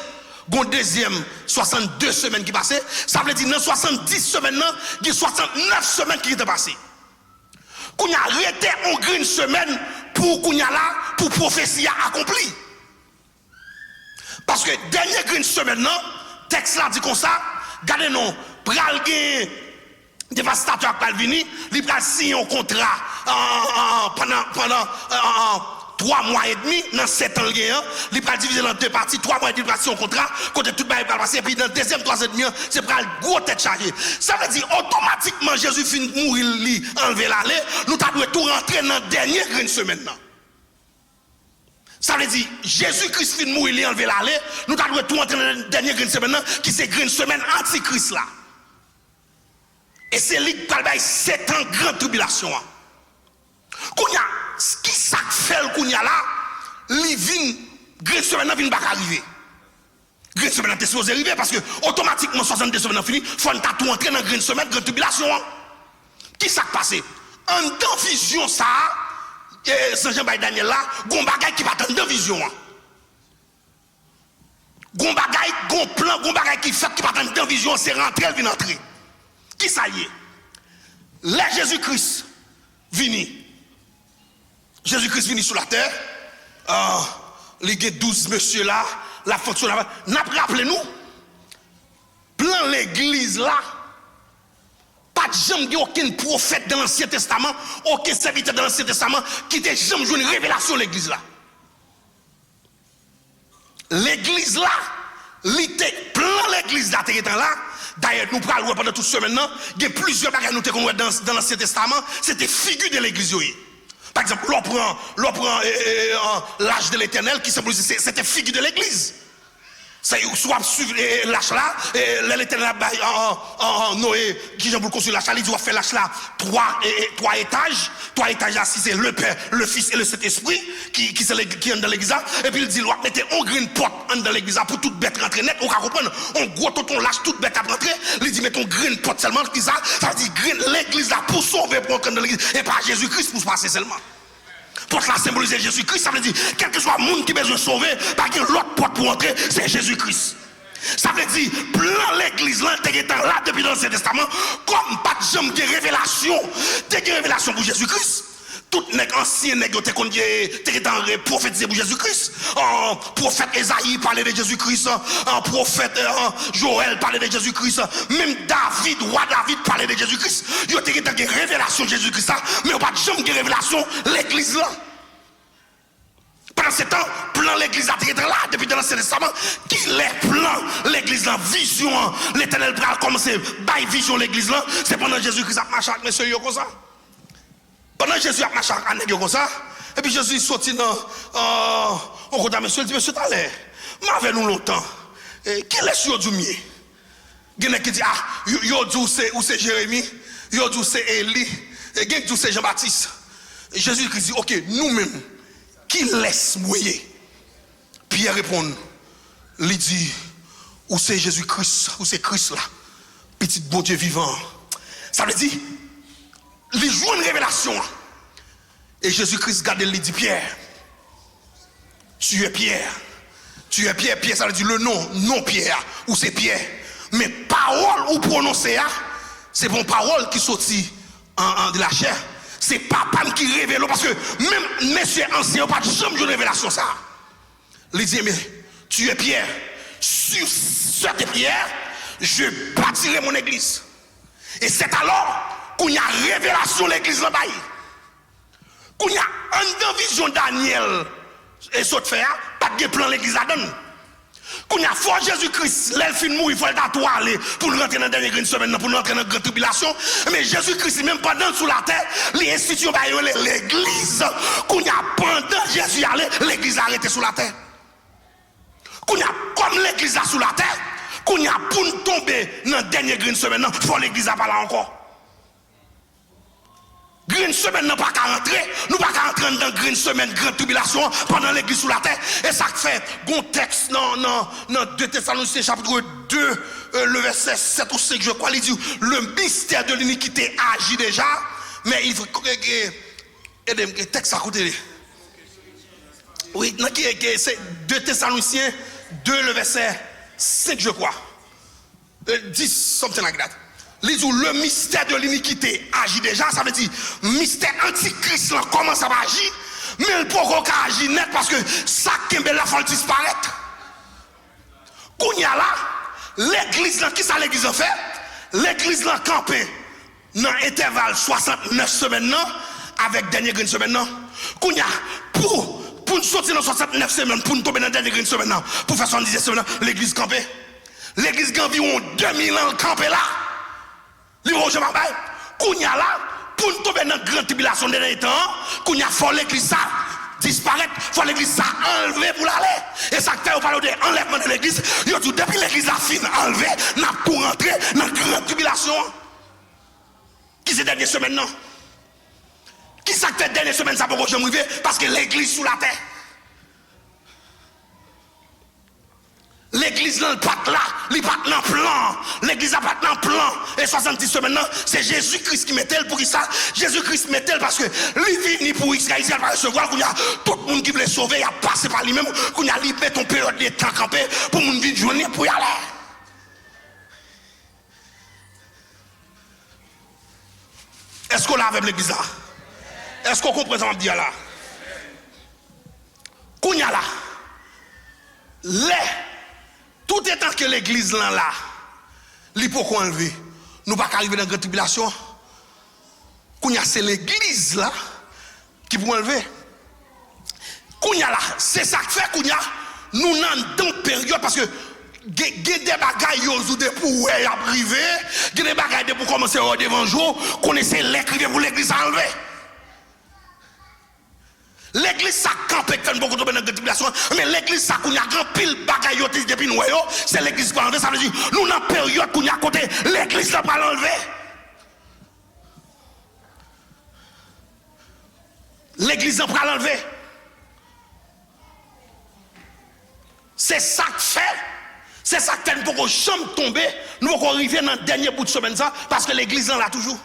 Gon deuxième 62 semaines qui passaient, ça veut dire dans 70 semaines, il y a 69 semaines qui étaient passées. Qu'on a arrêté en une semaine pour qu'on a là, pour prophétie accomplie. Parce que dernière une semaine, non, texte là dit comme ça, regardez non, pral gen dévastateur Calvini, il pral signer un contrat pendant 3 mois et demi, dans 7 ans, il pral diviser en 2 parties, 3 mois et demi, il pral signer un contrat, côté tout le monde va passer, et puis dans le deuxième 3 ans et demi, c'est pral gros tête chargée. Ça veut dire automatiquement Jésus finit de mourir, lui, enlever l'allée, nous devons tout rentrer dans la dernière une semaine. Ça veut dire, Jésus-Christ finit de mourir, lui, enlever l'allée, nous devons tout rentrer dans la dernière une semaine, qui c'est une semaine antichrist là. Et c'est lui qui parle de 7 ans de grande tribulation. Kounya, ce qui ça fait le Kounya là, li vin, grande semaine vient pas arriver. Grande semaine est supposé arriver parce que automatiquement 62 semaines fini, faut tout entrer dans grande semaine, grande tribulation. Qui ça passe? En dans vision ça, Saint Jean-Baptiste Daniel là, gon bagay qui va dans vision. Gon bagay, gon plan, gon bagay qui fait qui va dans vision, c'est rentrer, elle vient entrer. Qui ça y est? Là Jésus-Christ vini. Jésus-Christ vini sur la terre. Les 12 messieurs là, la fonction là. Rappelez-nous, plan l'église là, pas de jamais aucun prophète dans l'Ancien Testament, aucun serviteur dans l'Ancien Testament qui n'a jamais joué une révélation l'église là. L'église là, plan l'église là, d'ailleurs, nous prenons pendant toute semaine, il y a plusieurs bagages nous dans l'Ancien Testament, c'était figure de l'église. Par exemple, l'on prend l'âge de l'Éternel qui symbolise, c'était figure de l'église. C'est soit suivre l'âge là, l'Éternel en Noé, qui j'en veux construire l'âge là, il doit faire l'âge là 3 étages. 3 étages là, si c'est le Père, le Fils et le Saint-Esprit qui est dans l'église. Et puis il dit, on mettait en green porte dans l'église pour toute bête rentrer net. On va comprendre, on gros tonton lâche toute bête à rentrer. Il dit, mettons green porte seulement, ça veut dire l'église là pour sauver pour entrer dans l'église. Et pas Jésus-Christ pour se passer seulement. Porte là symboliser Jésus-Christ, ça veut dire, quel que soit le monde qui a besoin de sauver, pas qu'il y a l'autre porte pour entrer, c'est Jésus-Christ. Ça veut dire, plan l'église là, t'es là depuis l'Ancien Testament, comme pas de jambe de révélation, t'es une révélation pour Jésus-Christ. Tout nèg ancien nèg t'es prophétisé pour Jésus-Christ. Prophète Esaïe parlait de Jésus-Christ, prophète Joël parlait de Jésus-Christ, même David, roi David parlait de Jésus-Christ. Yo t'es une révélation de Jésus-Christ là, mais pas de jambe de révélation l'église là. Pendant ce temps, plan l'église a été là depuis dans l'Ancien Testament. Qui les plans l'église là, vision, l'Éternel va commencer by vision l'église là, c'est pendant Jésus-Christ a marché avec monsieur comme ça. Pendant Jésus a marché avec comme ça, et puis Jésus est sorti dans on compte à monsieur, il dit monsieur t'as l'air, m'avait nous longtemps. Quel est sur du mieux? Il y en a qui dit yo dit où c'est Jérémie, yo dit c'est Élie, et qui dit c'est Jean-Baptiste. Jésus-Christ dit OK, nous-mêmes qui laisse mouiller. Pierre répond, il dit, où c'est Jésus-Christ, où c'est Christ là, petit bon Dieu vivant. Ça veut dire, il joue une révélation. Et Jésus-Christ garde, il dit, Pierre, tu es Pierre. Tu es Pierre, Pierre, ça veut dire le nom, non Pierre, ou c'est Pierre. Mais parole ou prononcer, c'est bon parole qui sortit de la chair. C'est papa qui révèle, parce que même messieurs anciens n'ont pas de jamais de révélation ça. Il dit, mais tu es Pierre. Sur cette pierre, je bâtirai mon église. Et c'est alors qu'il y a révélation de l'église là-bas. Qu'il y a une vision Daniel et saute faire, pas de plan l'église là-dedans. Quand il y a fort Jésus-Christ, l'elfin mourir, il faut le aller pour nous rentrer dans la dernière semaine, pour nous rentrer dans la grande tribulation. Mais Jésus-Christ, même pendant sous la terre, les institutions, l'église, quand il y a pendant Jésus allait, l'église a arrêté sous la terre. Quand il y a comme l'église sous la terre, quand il y a pour nous tomber dans la dernière grande semaine, il faut l'église pas là encore. Green semaine n'a pas qu'à rentrer, nous pas qu'à rentrer dans green semaine, grande tribulation pendant l'église sous la terre. Et ça fait, bon texte dans 2 Thessaloniciens chapitre 2, le verset 7 ou 5, je crois, il dit, le mystère de l'iniquité agit déjà, mais il faut que texte à côté. Oui, c'est 2 Thessaloniciens 2, le verset 5 je crois. 10, something like that. Les où le mystère de l'iniquité agit déjà, ça veut dire mystère antichrist là commence à agir, mais il peut pas agir net parce que ça qui est là faut disparaître. Qu'on y a là, l'église là, qui ça l'église a fait? L'église là campé dans intervalle 69 semaines non, avec dernière grande semaine non. Qu'on y a pour nous sortir dans 69 semaines, pour nous tomber dans dernière grande semaine non, pour faire 70 semaines, l'église campé. L'église qui a environ 2000 ans campé là. L'Ivoire Mabay, Kounya là, pour nous tomber dans la grande tribulation des derniers temps, Kounya faut l'église ça disparaître, faut l'église ça enlever pour l'aller. Et ça fait, on parle de enlèvement de l'église, yo tout depuis l'église a fini enlevé, n'a pour rentrer dans la grande tribulation. Qui c'est dernière semaine non? Qui ça fait dernière semaine ça pour que je me rive? Parce que l'église sous la terre. L'église n'a pas là, il n'a pas de plan. L'église n'a pas de plan. Et 70 semaines, c'est Jésus-Christ qui mettait pour ça. Jésus-Christ mettait parce que lui vient pour Israël, il va recevoir, il y a tout le monde qui veut sauver, il a passé par lui-même, il a libéré ton période de temps campé pour le monde venir joindre pour y aller. Est-ce qu'on l'a avec l'église là? Est-ce qu'on comprend ça, on dit là? Qu'on y a là? Tout étant que l'église là, il faut qu'on enlève. Nous ne pouvons pas arriver dans la grande tribulation. C'est l'église là qui peut enlever. C'est ça qui fait nous sommes dans une période parce que il y a des bagailles pour arriver, il y a des bagailles pour commencer au devant jour, qu'on essaie d'écrire pour l'église à enlever. L'église ça campe quand beaucoup de tribulation, mais l'église ça qu'on a grand pile bagaille depuis nous c'est l'église qui va enlever, ça veut dire nous dans période qu'on a côté l'église là pas l'enlever. L'église là pas l'enlever. C'est ça que fait. C'est ça que fait pour qu'on chambre tomber, nous qu'on arriver dans le dernier bout de semaine ça parce que l'église là toujours.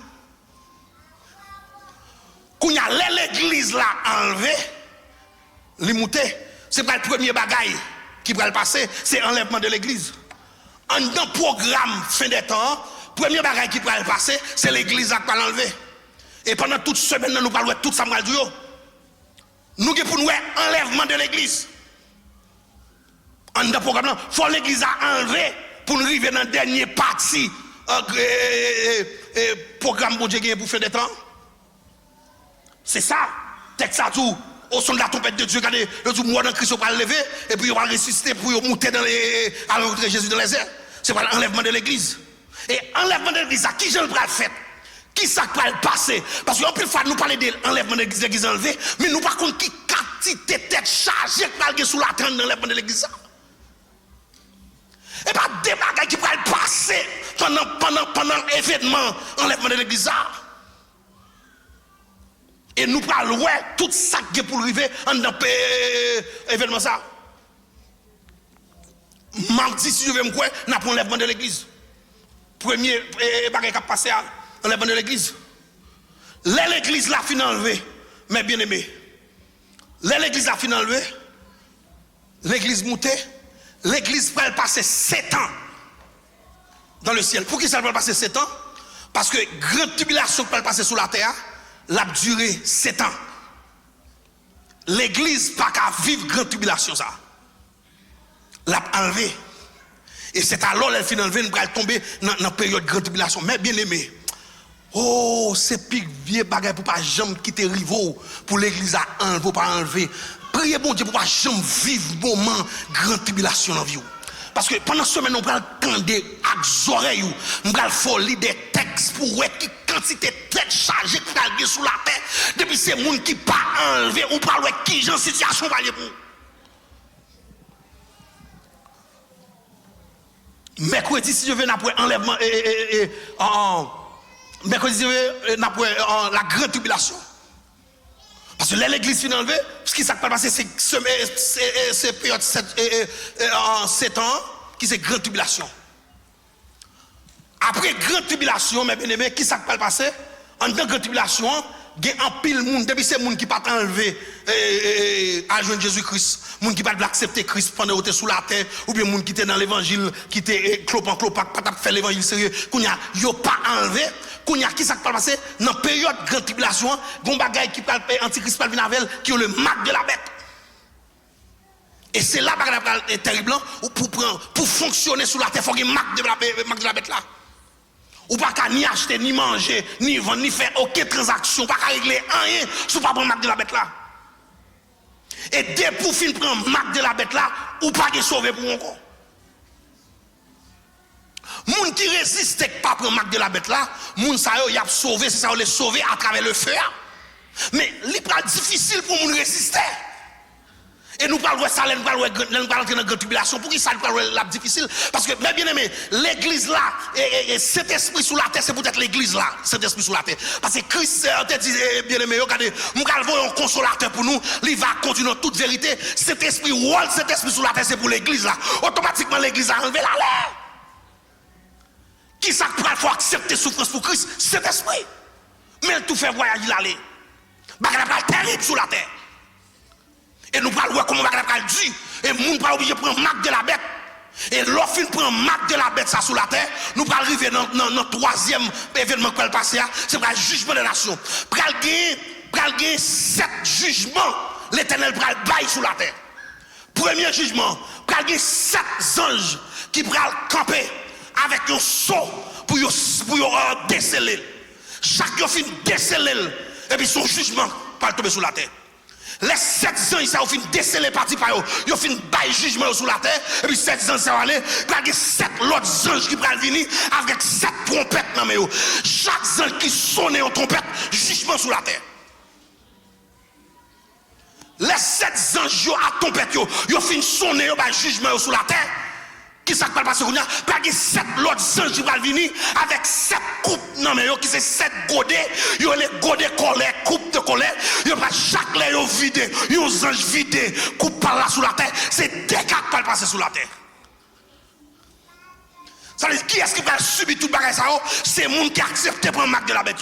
Quand l'église là enlevé, l'immuté, c'est pas le premier bagaille qui va le passer, c'est l'enlèvement de l'église. En dans le programme fin des temps, le premier bagaille qui va le passer, c'est l'église qui va l'enlever. Et pendant toute semaine, nous parlons de tout ça. Nous avons pour nous enlèvement de l'église. En dans le programme, il faut l'église enlever pour nous arriver dans la dernière partie programme pour Dieu pour fin des temps. C'est ça, texte ça tout, au son de la trompette de Dieu, regardez, le tout mort dans Christ va lever, et puis il va ressusciter pour monter dans les, à rencontrer Jésus dans les airs. C'est pas l'enlèvement de l'église. Et enlèvement de l'église, qui je le bras fait? Qui ça va le passer? Parce qu'en plus fois nous parler de l'enlèvement de l'église enlevée, mais nous par contre qui quantité tête chargée qui sous la traîne de l'enlèvement de l'église. Et pas des bagages qui vont le passer pendant l'événement enlèvement de l'église. Et nous parlons tout ça qui est pour arriver en événement ça. Mardi, si je veux me croire, nous avons l'enlèvement de l'église. Premier bagage qui a passé à l'enlèvement de l'église. L'église l'a fin enlevée, mes bien-aimés. L'église l'a fin enlevée, l'église montée, l'église va passer 7 ans dans le ciel. Pour qui ça va passer 7 ans? Parce que grande tribulation va passer sous la terre. L'a duré 7 ans. L'église pas qu'à vivre grande tribulation ça. L'a enlevé. Et c'est alors elle finit enlevé, nous va tomber dans la période de grande tribulation. Mais bien aimé, oh, c'est pique vieux bagay pour pas jamais quitter rivaux pour l'église à enlever, pas enlever. Priez bon Dieu pour pas jamais vivre moment grande tribulation dans la vie. Parce que pendant ce semaine, on va tendre avec les oreilles, on va folie des textes pour voir qui quantité de tête chargée qui est sous la terre. Depuis ces gens qui ne pas enlevé, on parle de qui genre situation va aller pour. Mercredi, si je veux, après enlèvement, mercredi, si je veux, après la grande tribulation. Parce que l'église finit enlevée, ce qui s'est passé, c'est période 7 ans, qui c'est grande tribulation. Après grande tribulation, mes bien-aimés, qui s'est passé? En grande tribulation, il y a un pile monde depuis c'est monde qui pas enlevé à joindre Jésus-Christ, monde qui pas accepter Christ pendant qu'il était sous la terre ou bien monde qui était dans l'évangile qui était clopan pas faire l'évangile sérieux qu'on a yo pas enlevé qu'on a qui ça va passer dans période grande tribulation gon bagaille qui parle antichrist parle vinavel qui est le marque de la bête. Et c'est là que est terrible pour fonctionner sous la terre, il faut qu'il y ait marque de la bête là. Ou pas qu'à ni acheter, ni manger, ni vendre, ni faire aucune transaction, pas qu'à régler rien sous pas prendre marque de la bête là. Et dès pour finir prendre marque de la bête là, ou pas qu'à sauver pour encore. Moun qui résiste pas prendre marque de la bête là, moun ça y a sauvé, c'est ça on les sauver à travers le feu. Mais il pas difficile pour moun résister. Et nous parlons de ça, nous parlons de la grande tribulation. Pour qui ça nous parle de difficile? Parce que, mes bien-aimés, l'église là, et cet esprit sous la terre, c'est peut-être l'église là, cet esprit sous la terre. Parce que Christ te dit, bien-aimés, regardez, nous allons un consolateur pour nous, il va continuer toute vérité. Cet esprit sous la terre, c'est pour l'église là. Automatiquement, l'église a enlevé la l'air. Qui ça faut accepter souffrance pour Christ? Cet esprit. Mais il tout fait voyager l'aller. Bagala terrible sous la terre. Et nous parlons comment on va dire. Et nous pas obligé de prendre marque de la bête. Et lorsqu'on prend marque de la bête ça sous la terre, nous allons arriver dans le troisième événement qui va passer. C'est le jugement des nations. Pral gagner 7 jugements. L'Éternel pral bailler sous la terre. Premier jugement, pral gagner 7 anges qui pral camper avec un seau pour déceler. Chaque fin déceler. Et puis son jugement pral tomber sous la terre. Les 7 ans, ils ont fini de déceler parti par eux. Ils ont fini de bailler jugement sur la terre. Et puis 7 ans, ça va aller. Il y a 7 autres anges qui vont venir avec 7 trompettes dans mes yeux. Chaque ange qui sonne en trompette, jugement sur la terre. Les 7 anges à trompette, ils ont fini de sonner un jugement sur la terre. Qui ça va passer? Il y a 7 autres anges qui vont venir avec 7 coupes dans mes yeux, qui c'est 7 godets. Ils ont les godets colère, coupes de colère. Ils ont chaque lait vidé. Ils ont un ange vidé, coupe par là sous la terre. C'est des cas qui vont passer sous la terre. Ça veut dire qui est-ce qui va subir tout le bagage ça? C'est le monde qui accepte de prendre marque de la bête.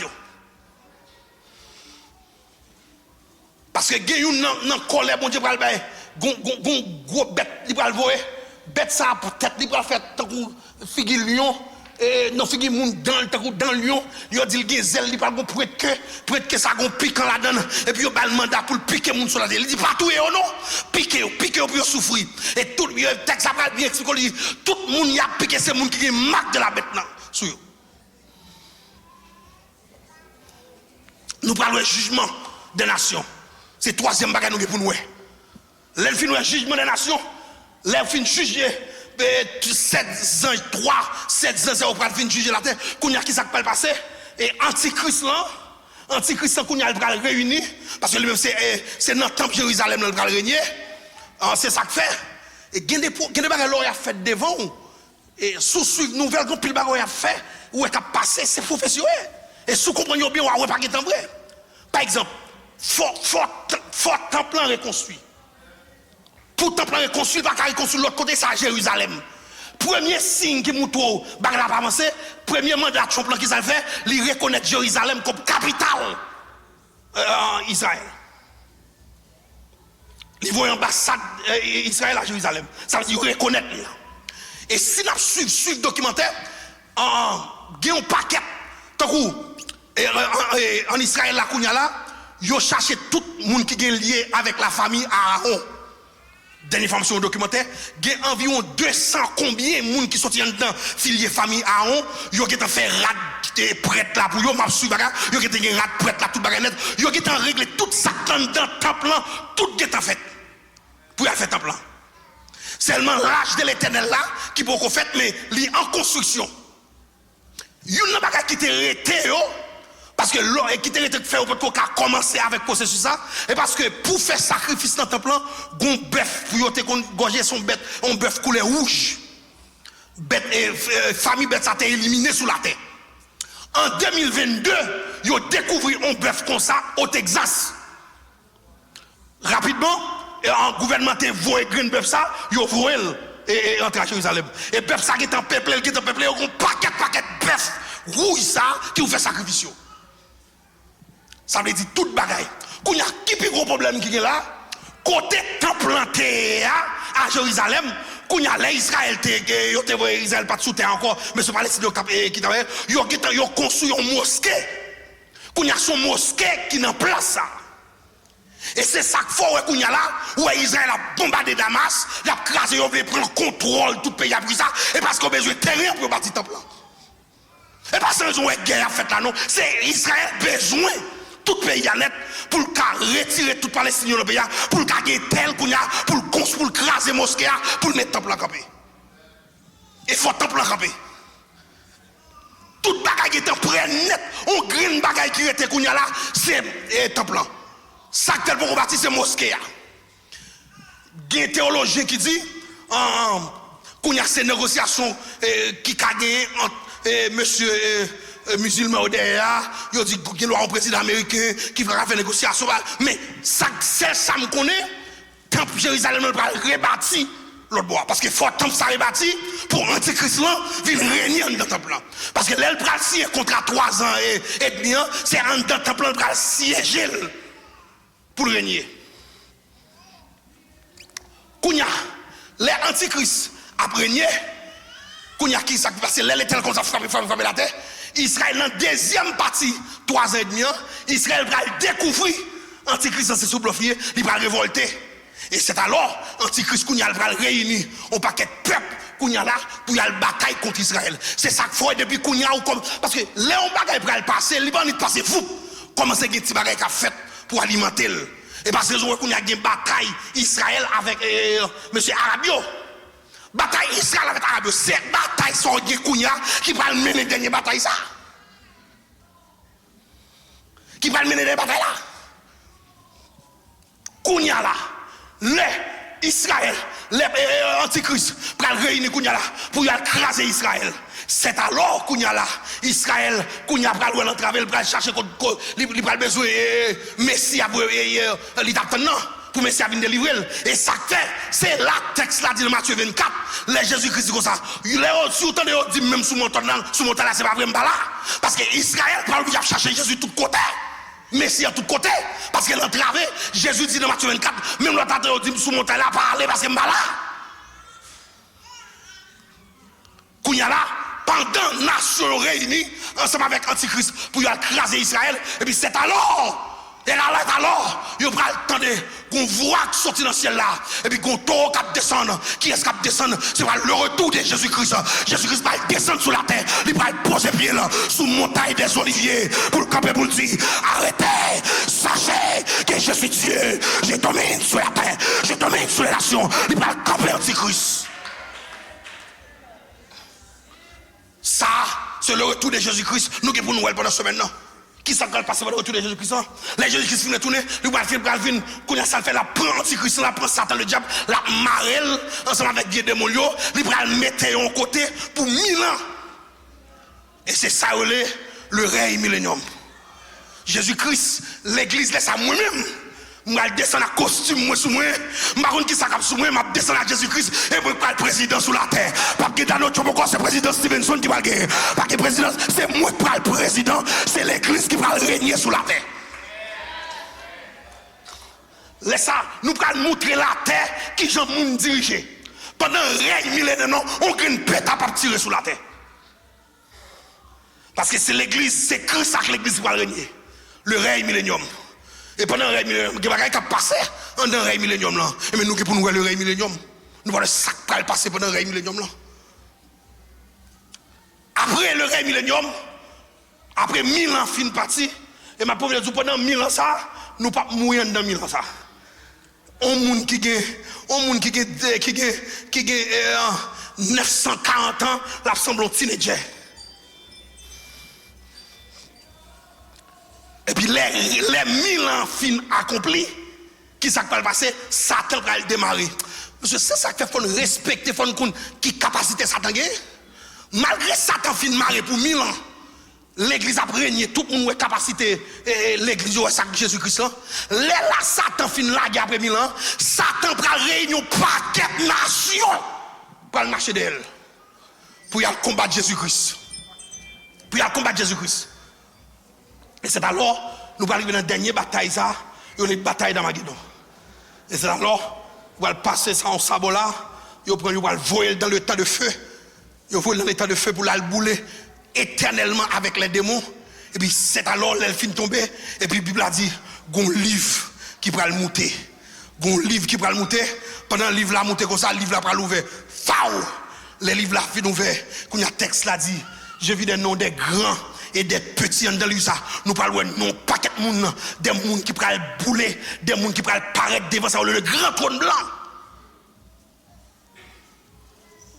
Parce que il y a une colère, bon Dieu, il y a une grosse bête, il va le voir. Bête ça peut-être il va faire tant que figure lion et non figure monde dans lion il dit il zèle il pas bon prêtre que ça gon piquant là-dedans et puis il a le mandat pour piquer monde sur la terre il dit pas tout et non piquer pour souffrir et tout le texte ça va bien expliquer tout le monde y a piqué c'est monde qui est marque de la bête là sur nous parlons de jugement des nations c'est troisième bagage nous pour nous l'elfin le jugement des nations. Les fins juger 7 ans, 7 ans, c'est au point de fin juger la terre. Qu'on y a qui ça peut passer? Et Antichrist qu'on y a le réunir, parce que lui-même c'est dans le temple de Jérusalem le régner. C'est ça que fait. Et il y a des bagages qui a fait devant. Et sous suivre nouvelle, qu'on pile bagages a fait, ou est passé, c'est professionnel. Et sous comprendre bien, on va pas être vrai. Par exemple, fort temple reconstruit. Pour temple reconstruit, pas reconstruire l'autre côté, c'est à Jérusalem. Premier signe qui montre que la pas avancé, premier mandat de Trump qui ça fait, il reconnaît Jérusalem comme capitale en Israël. Il voit l'ambassade Israël à Jérusalem. Ça veut dire reconnaître. Et si nous suivons le documentaire, il y a un paquet. En Israël, là, ils ont cherché tout le monde qui est lié avec la famille Aaron. Dernière information au documentaire, il y a environ 200 combien de gens qui sont dedans, filiés famille Aaron, ils ont fait rat prêtre là pour eux, m'a suivre bagarre, ils ont fait rat prêtre là tout bagarre net, ils ont réglé tout ça dans le temple là, tout est en fait. Pour faire temple là. Seulement l'âge de l'Éternel là qui peut qu'on fait mais li en construction. Une bagarre qui était arrêté parce que l'eau qui était fait pour qu'on commencer avec processus ça et parce que pour faire sacrifice dans le temple là gon bœuf pour te gorger son bête un bœuf couleur rouge bête famille bête ça été éliminé sous la terre en 2022 ils ont découvert un bœuf comme ça au Texas rapidement et en gouvernement te voé green bœuf ça ils ont voé et entrer à Jérusalem et bœuf ça qui est en peuple un paquet bœuf rouge ça qui vous fait sacrifice. Ça veut dire toute bagaille. Qu'on y a qui plus gros problème qui est là, côté temple planté à Jérusalem, qu'on y a l'Israël, Israël pas de soutien encore, mais ce Palestinien qui travaille, ils ont construit une mosquée. Qu'on y a son mosquée qui est en place ça. Et c'est ça qu'il faut qu'on y a là, où Israël a bombardé Damas, il a crasé, il veut prendre contrôle tout le pays a pris ça, et parce qu'on a besoin de terrain pour bâtir le temple. Et parce qu'on a une guerre faite là, non, c'est Israël besoin, tout le pays à net, pour le retirer tout Palestinien dans le pays, pour le gagner tel qu'on a, pour le craser mosquée, pour le mettre temple en campé. Il faut temple en campé. Toute bagaille qui est en prêt net, on green bagaille qui était qu'on a là, c'est temple. Ça que tel pour bâtir c'est mosquée. Il y a un théologien qui dit qu'on y a ces négociations qui gagnent entre monsieur musulman derrière, il dit qu'il y a un président américain qui va faire négociation. Mais ça me connaît, temple Jérusalem va rebâtir l'autre bois. Parce qu'il faut temple ça rebâtir pour Antichrist venir régner dans le temple. Parce que l'elle prend si un contrat 3 ans et demi, c'est un dans le temple qui va siéger pour régner. Kounya, les antichrists après régner, Kounya qui ça parce que l'éternel comme ça frapper la terre, Israël dans deuxième partie 3 ans et demi, Israël va découvrir antichrist c'est sous blofier, il va révolter. Et c'est alors antichrist Kounya va réunir un paquet de peuple Kounya là pour y aller bataille contre Israël. C'est ça qu'il faut depuis Kounya ou comme parce que les on bagaille va passer, il va pas passer vous. Comment c'est que petit bagaille qu'a fait pour alimenter le. Et parce que qu'on a une bataille Israël avec monsieur Arabio. Bataille Israël avec Arabio, c'est bataille son Kounya qui va mener dernière bataille ça. Qui va mener des batailles là. Kounya là, les Israël, les antichrists pour réunir Kounya là pour y écraser Israël. C'est alors qu'on y a là, Israël, qu'on y a pris l'entrave, il va chercher, il va besoin de Messie pour Messie à venir délivrer. Et ça fait, c'est la texte là, dit dans Matthieu 24, les Jésus-Christ comme ça. Il est aussi autant de dire même sous mon temps là, c'est pas vraiment là. Parce que Israël, il va chercher Jésus de tous côtés. Messie à tous côtés. Parce que l'entrave, Jésus dit dans Matthieu 24, même l'autre dit sous mon temps là, parler parce que je suis là. Qu'on y a là, pendant nation réunie ensemble avec Antichrist pour y écraser Israël, et puis c'est alors, il va attendre qu'on voit sortir dans le ciel là, et puis qu'on taureau qui descend. Qui est-ce qui descend? C'est le retour de Jésus-Christ. Jésus-Christ va descendre sur la terre, il va poser pied là, sous montagne des Oliviers, pour le camper, pour le dire arrêtez, sachez que je suis Dieu, je domine sur la terre, je domine sur les nations, il va camper Antichrist. Ça, c'est le retour de Jésus-Christ. Nous qui pour nous pendant ce maintenant. Qui ça va passer par le retour de Jésus-Christ? Les Jésus-Christ finissent de tourner, le va faire venir, qu'on a ça fait la prend Antichrist, la prend Satan, le diable, la marelle, ensemble avec Dieu démon, il va le mettre en côté pour 1000 ans. Et c'est ça le règne millénium. Jésus-Christ, l'église laisse à moi-même. Je vais descendre à costume, moi sous moi. Je ne sais pas qui ça sous moi, je vais descendre à Jésus-Christ et je vais pas le président sous la terre. Parce que dans notre c'est le président Stevenson qui va gagner. Parce que le président, c'est moi qui vais le président, c'est l'église qui va régner sous la terre. Laisse ça, nous allons montrer la terre qui j'en monde diriger. Pendant un règne millénaire, on a une pète à tirer sous la terre. Parce que c'est l'église, c'est Christ que l'église va régner. Le règne millénium. Et pendant le règne millénium, il y a des gens qui passent dans le règne millénium là. Et nous qui pour nous voir le règne millénium, nous voyons le sac qui passer pendant le règne millénium là. Après le règne millénium, après 1000 ans fin parti, et ma pauvre dit pendant 1000 ans ça, nous pas mourir dans 1000 ans ça. On monde qui gagne 940 ans, la semble un teenager. Et puis les 1000 ans fin accomplis, qui ça va passer? Satan va le démarrer. Monsieur, c'est ça qu'il faut respecter, il faut nous qui capacité Satan gagne. Malgré Satan fin marrer pour 1000 ans, l'église a régné, tout le monde a capacité, l'église de Jésus-Christ. Là, Satan fin laguer après 1000 ans, Satan va réunir un paquet de nations pour le marcher d'elle. Pour y aller combattre Jésus-Christ. Pour y aller combattre Jésus-Christ. Et c'est alors nous allons arriver dans la dernière bataille, ça, il y a une bataille d'Armageddon. Et c'est alors, vous allez passer ça en sabot là, vous allez voler dans l'état de feu. Vous voler dans l'état de feu pour la bouler éternellement avec les démons. Et puis c'est alors qu'elle finit de tomber. Et puis la Bible a dit, il y a un livre qui va le monter. Il y a un livre qui va le monter. Pendant le livre là monter comme ça, le livre là va l'ouvrir. Faou! Les livres là finissent d'ouvrir. Quand il y a un texte là dit, je vis des noms des grands et des petits dans le ça. Nous parlons de non paquet de monde, des gens qui prennent bouler, des gens qui prennent paraître devant ça, le grand trône blanc.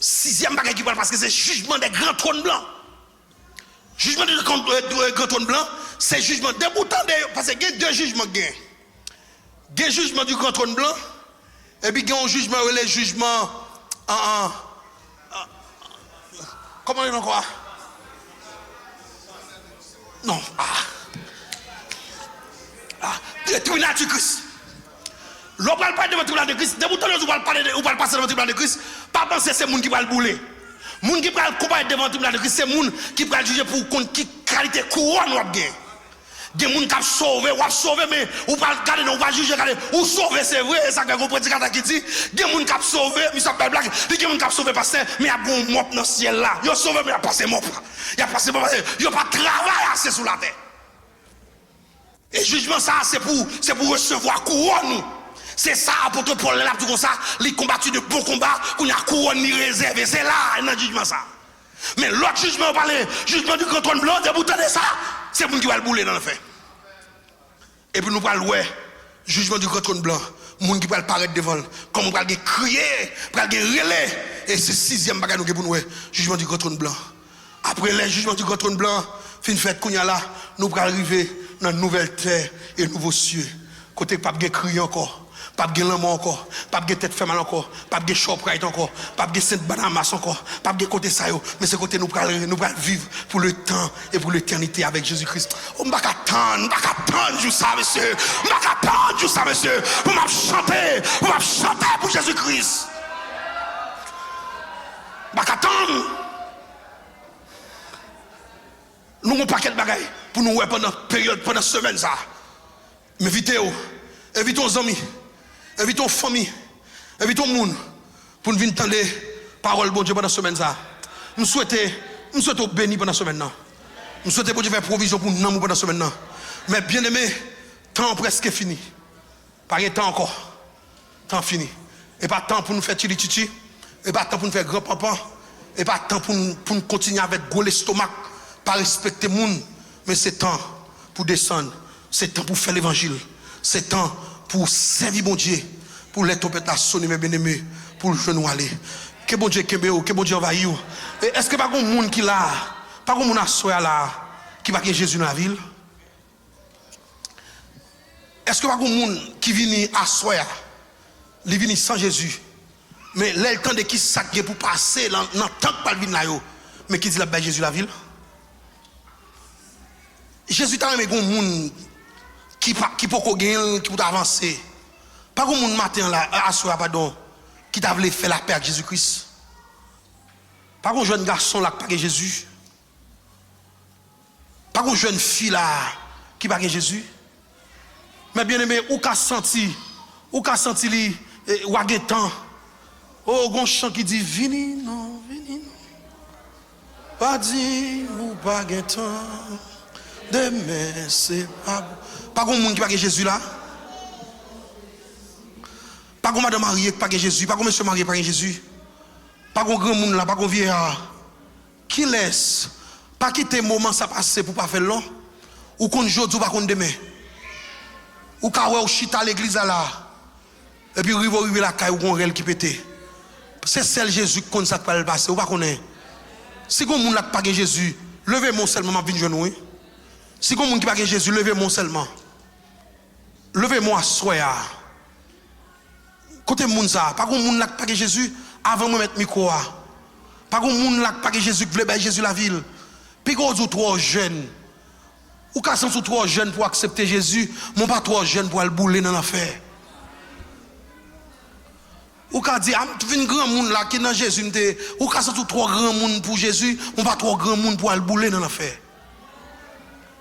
Sixième bagage qui parle parce que c'est jugement des grands trônes blancs. Jugement des grands trônes blancs, c'est jugement des boutons parce qu'il y a deux jugements. Il y a un jugement du grand trône blanc et puis il y a un jugement, le jugement comment il y a encore? Non. Le tribunal du Christ. L'on parle pas devant le tribunal de Christ. Dès que vous parlez passer devant le tribunal de Christ, pas penser que c'est le monde qui va le bouler. Le monde qui va le combattre devant le tribunal de Christ, c'est le monde qui va le juger pour qui qualité couronne ou bien. Des gens qui ont sauvé, mais ou pas regarder, on va juger, ou sauver, c'est vrai, c'est ça que vous prédicateur qui dit. Des gens qui ont sauvé, mais ça pas blague. Des gens qui ont sauvé parce que mais il y a un mop dans le ciel là. Ils ont sauvé, mais il y a passé mop. Il y a passé mop, il n'y a pas de travail assez sous la terre. Et jugement ça, c'est pour recevoir couronne. C'est ça, apôtre Paul là, tout comme ça, les combattus de beaux combats, qu'on a couronne ni réservé. C'est là, dans le jugement ça. Mais l'autre jugement, on parle, jugement du grand trône blanc, déboutant de ça, c'est pour qui va le bouler dans le fait. Et puis nous parlons, ouais, jugement du grand trône blanc, monde qui va paraître devant, comme on va crier, on va relais. Et c'est sixième bagage nous pour nous, jugement du grand trône blanc. Après le jugement du grand trône blanc, fin fête qu'on y a là, nous allons arriver dans une nouvelle terre et un nouveau cieux. Côté pas de crier encore. Pas de l'amour encore, pas de tête fait mal encore, pas de shoprite encore, pas de Sainte Banamas encore, pas de côté ça yo, mais c'est côté nous allons vivre pour le temps et pour l'éternité avec Jésus-Christ. On va attendre juste ça monsieur, on va attendre juste ça monsieur, pour m'a chanter pour Jésus-Christ. On va attendre. Nous avons un paquet de bagailles pour nous voir pendant période, pendant semaine ça. Mais invitez aux amis. Invitons aux familles, invitons aux monde pour nous venir entendre les paroles de Dieu pendant la semaine. Nous souhaitons bénir pendant la semaine. Nous souhaitons que Dieu fasse provision pour nous pendant la semaine. Mais bien aimé, temps presque fini. Pas de temps encore. Temps fini. Et pas de temps pour nous faire tili-titi. Et pas de temps pour nous faire grand-papa. Et pas de temps pour nous continuer avec gros l'estomac. Pas respecter le monde. Mais c'est temps pour descendre. C'est temps pour faire l'évangile. C'est temps pour servir bon Dieu, pour les trompettes la sonner mes bien-aimés, pour le genou aller. Que bon Dieu kembe, que bon Dieu envahit. Est-ce que pas un monde qui là, pas un monde à là, qui va que Jésus dans la ville? Est-ce que pas un monde qui vient à soya, il vient sans Jésus, mais là le temps de qui s'acquiert pour passer dans le temps que pas le là yo, mais qui dit la Jésus la ville? Jésus t'a aimé un monde qui peut gagner, qui peut avancer. Pas comme un matin là, à soir, pardon, qui t'a voulu faire la paix avec Jésus-Christ. Pas comme un jeune garçon là qui n'a pas Jésus. Pas comme une jeune fille là qui n'a pas Jésus. Mais bien aimé, ou qu'a senti li, ou a gagné temps. Oh, un chant qui dit, vini non. Pas dit, ou pas gagné temps. Demain, c'est pas bon. Pas comme monde qui pas Jésus là. Pas comme madame mariée qui pas Jésus, pas comme monsieur marié pas Jésus. Pas comme grand monde là, pas comme vieillard. Qui laisse pas quitter moment ça passer pour pas faire long. Ou qu'on jour ou pas qu'on demain. Ou ka ou chita l'église là. Et puis rive la caille ou qu'on rel qui pété. C'est celle Jésus qui connaît ça pas le passer ou pas connaît. Si qu'on monde là pas Jésus, levez-moi seulement m'a venir genou. Si comme monde qui pas Jésus, levez-moi seulement. Levez-moi soya. Côté monde ça, pas comme monde là pas Jésus avant moi mettre micro. Pas comme monde là pas Jésus qui veut ben Jésus la ville. Puis qu'on dit trop jeune. Ou qu'à sont trop jeune pour accepter Jésus, mon pas trop jeune pour aller bouler dans l'affaire. Ou qu'à dire un grand monde là qui dans Jésus ou qu'à sont trop grand monde pour Jésus, mon pas trop grand monde pour aller bouler dans l'affaire.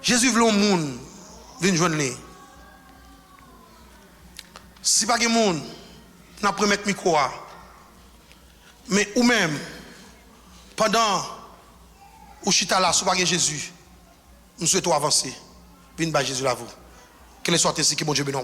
Jésus veut un monde viens joindre lui. Si pas de monde, n'a pas mettre micro. Mais ou même, pendant ou chita là, si pas de Jésus, nous souhaitons avancer. Viens bas Jésus là vous. Quel soit ainsi que mon Dieu bénisse.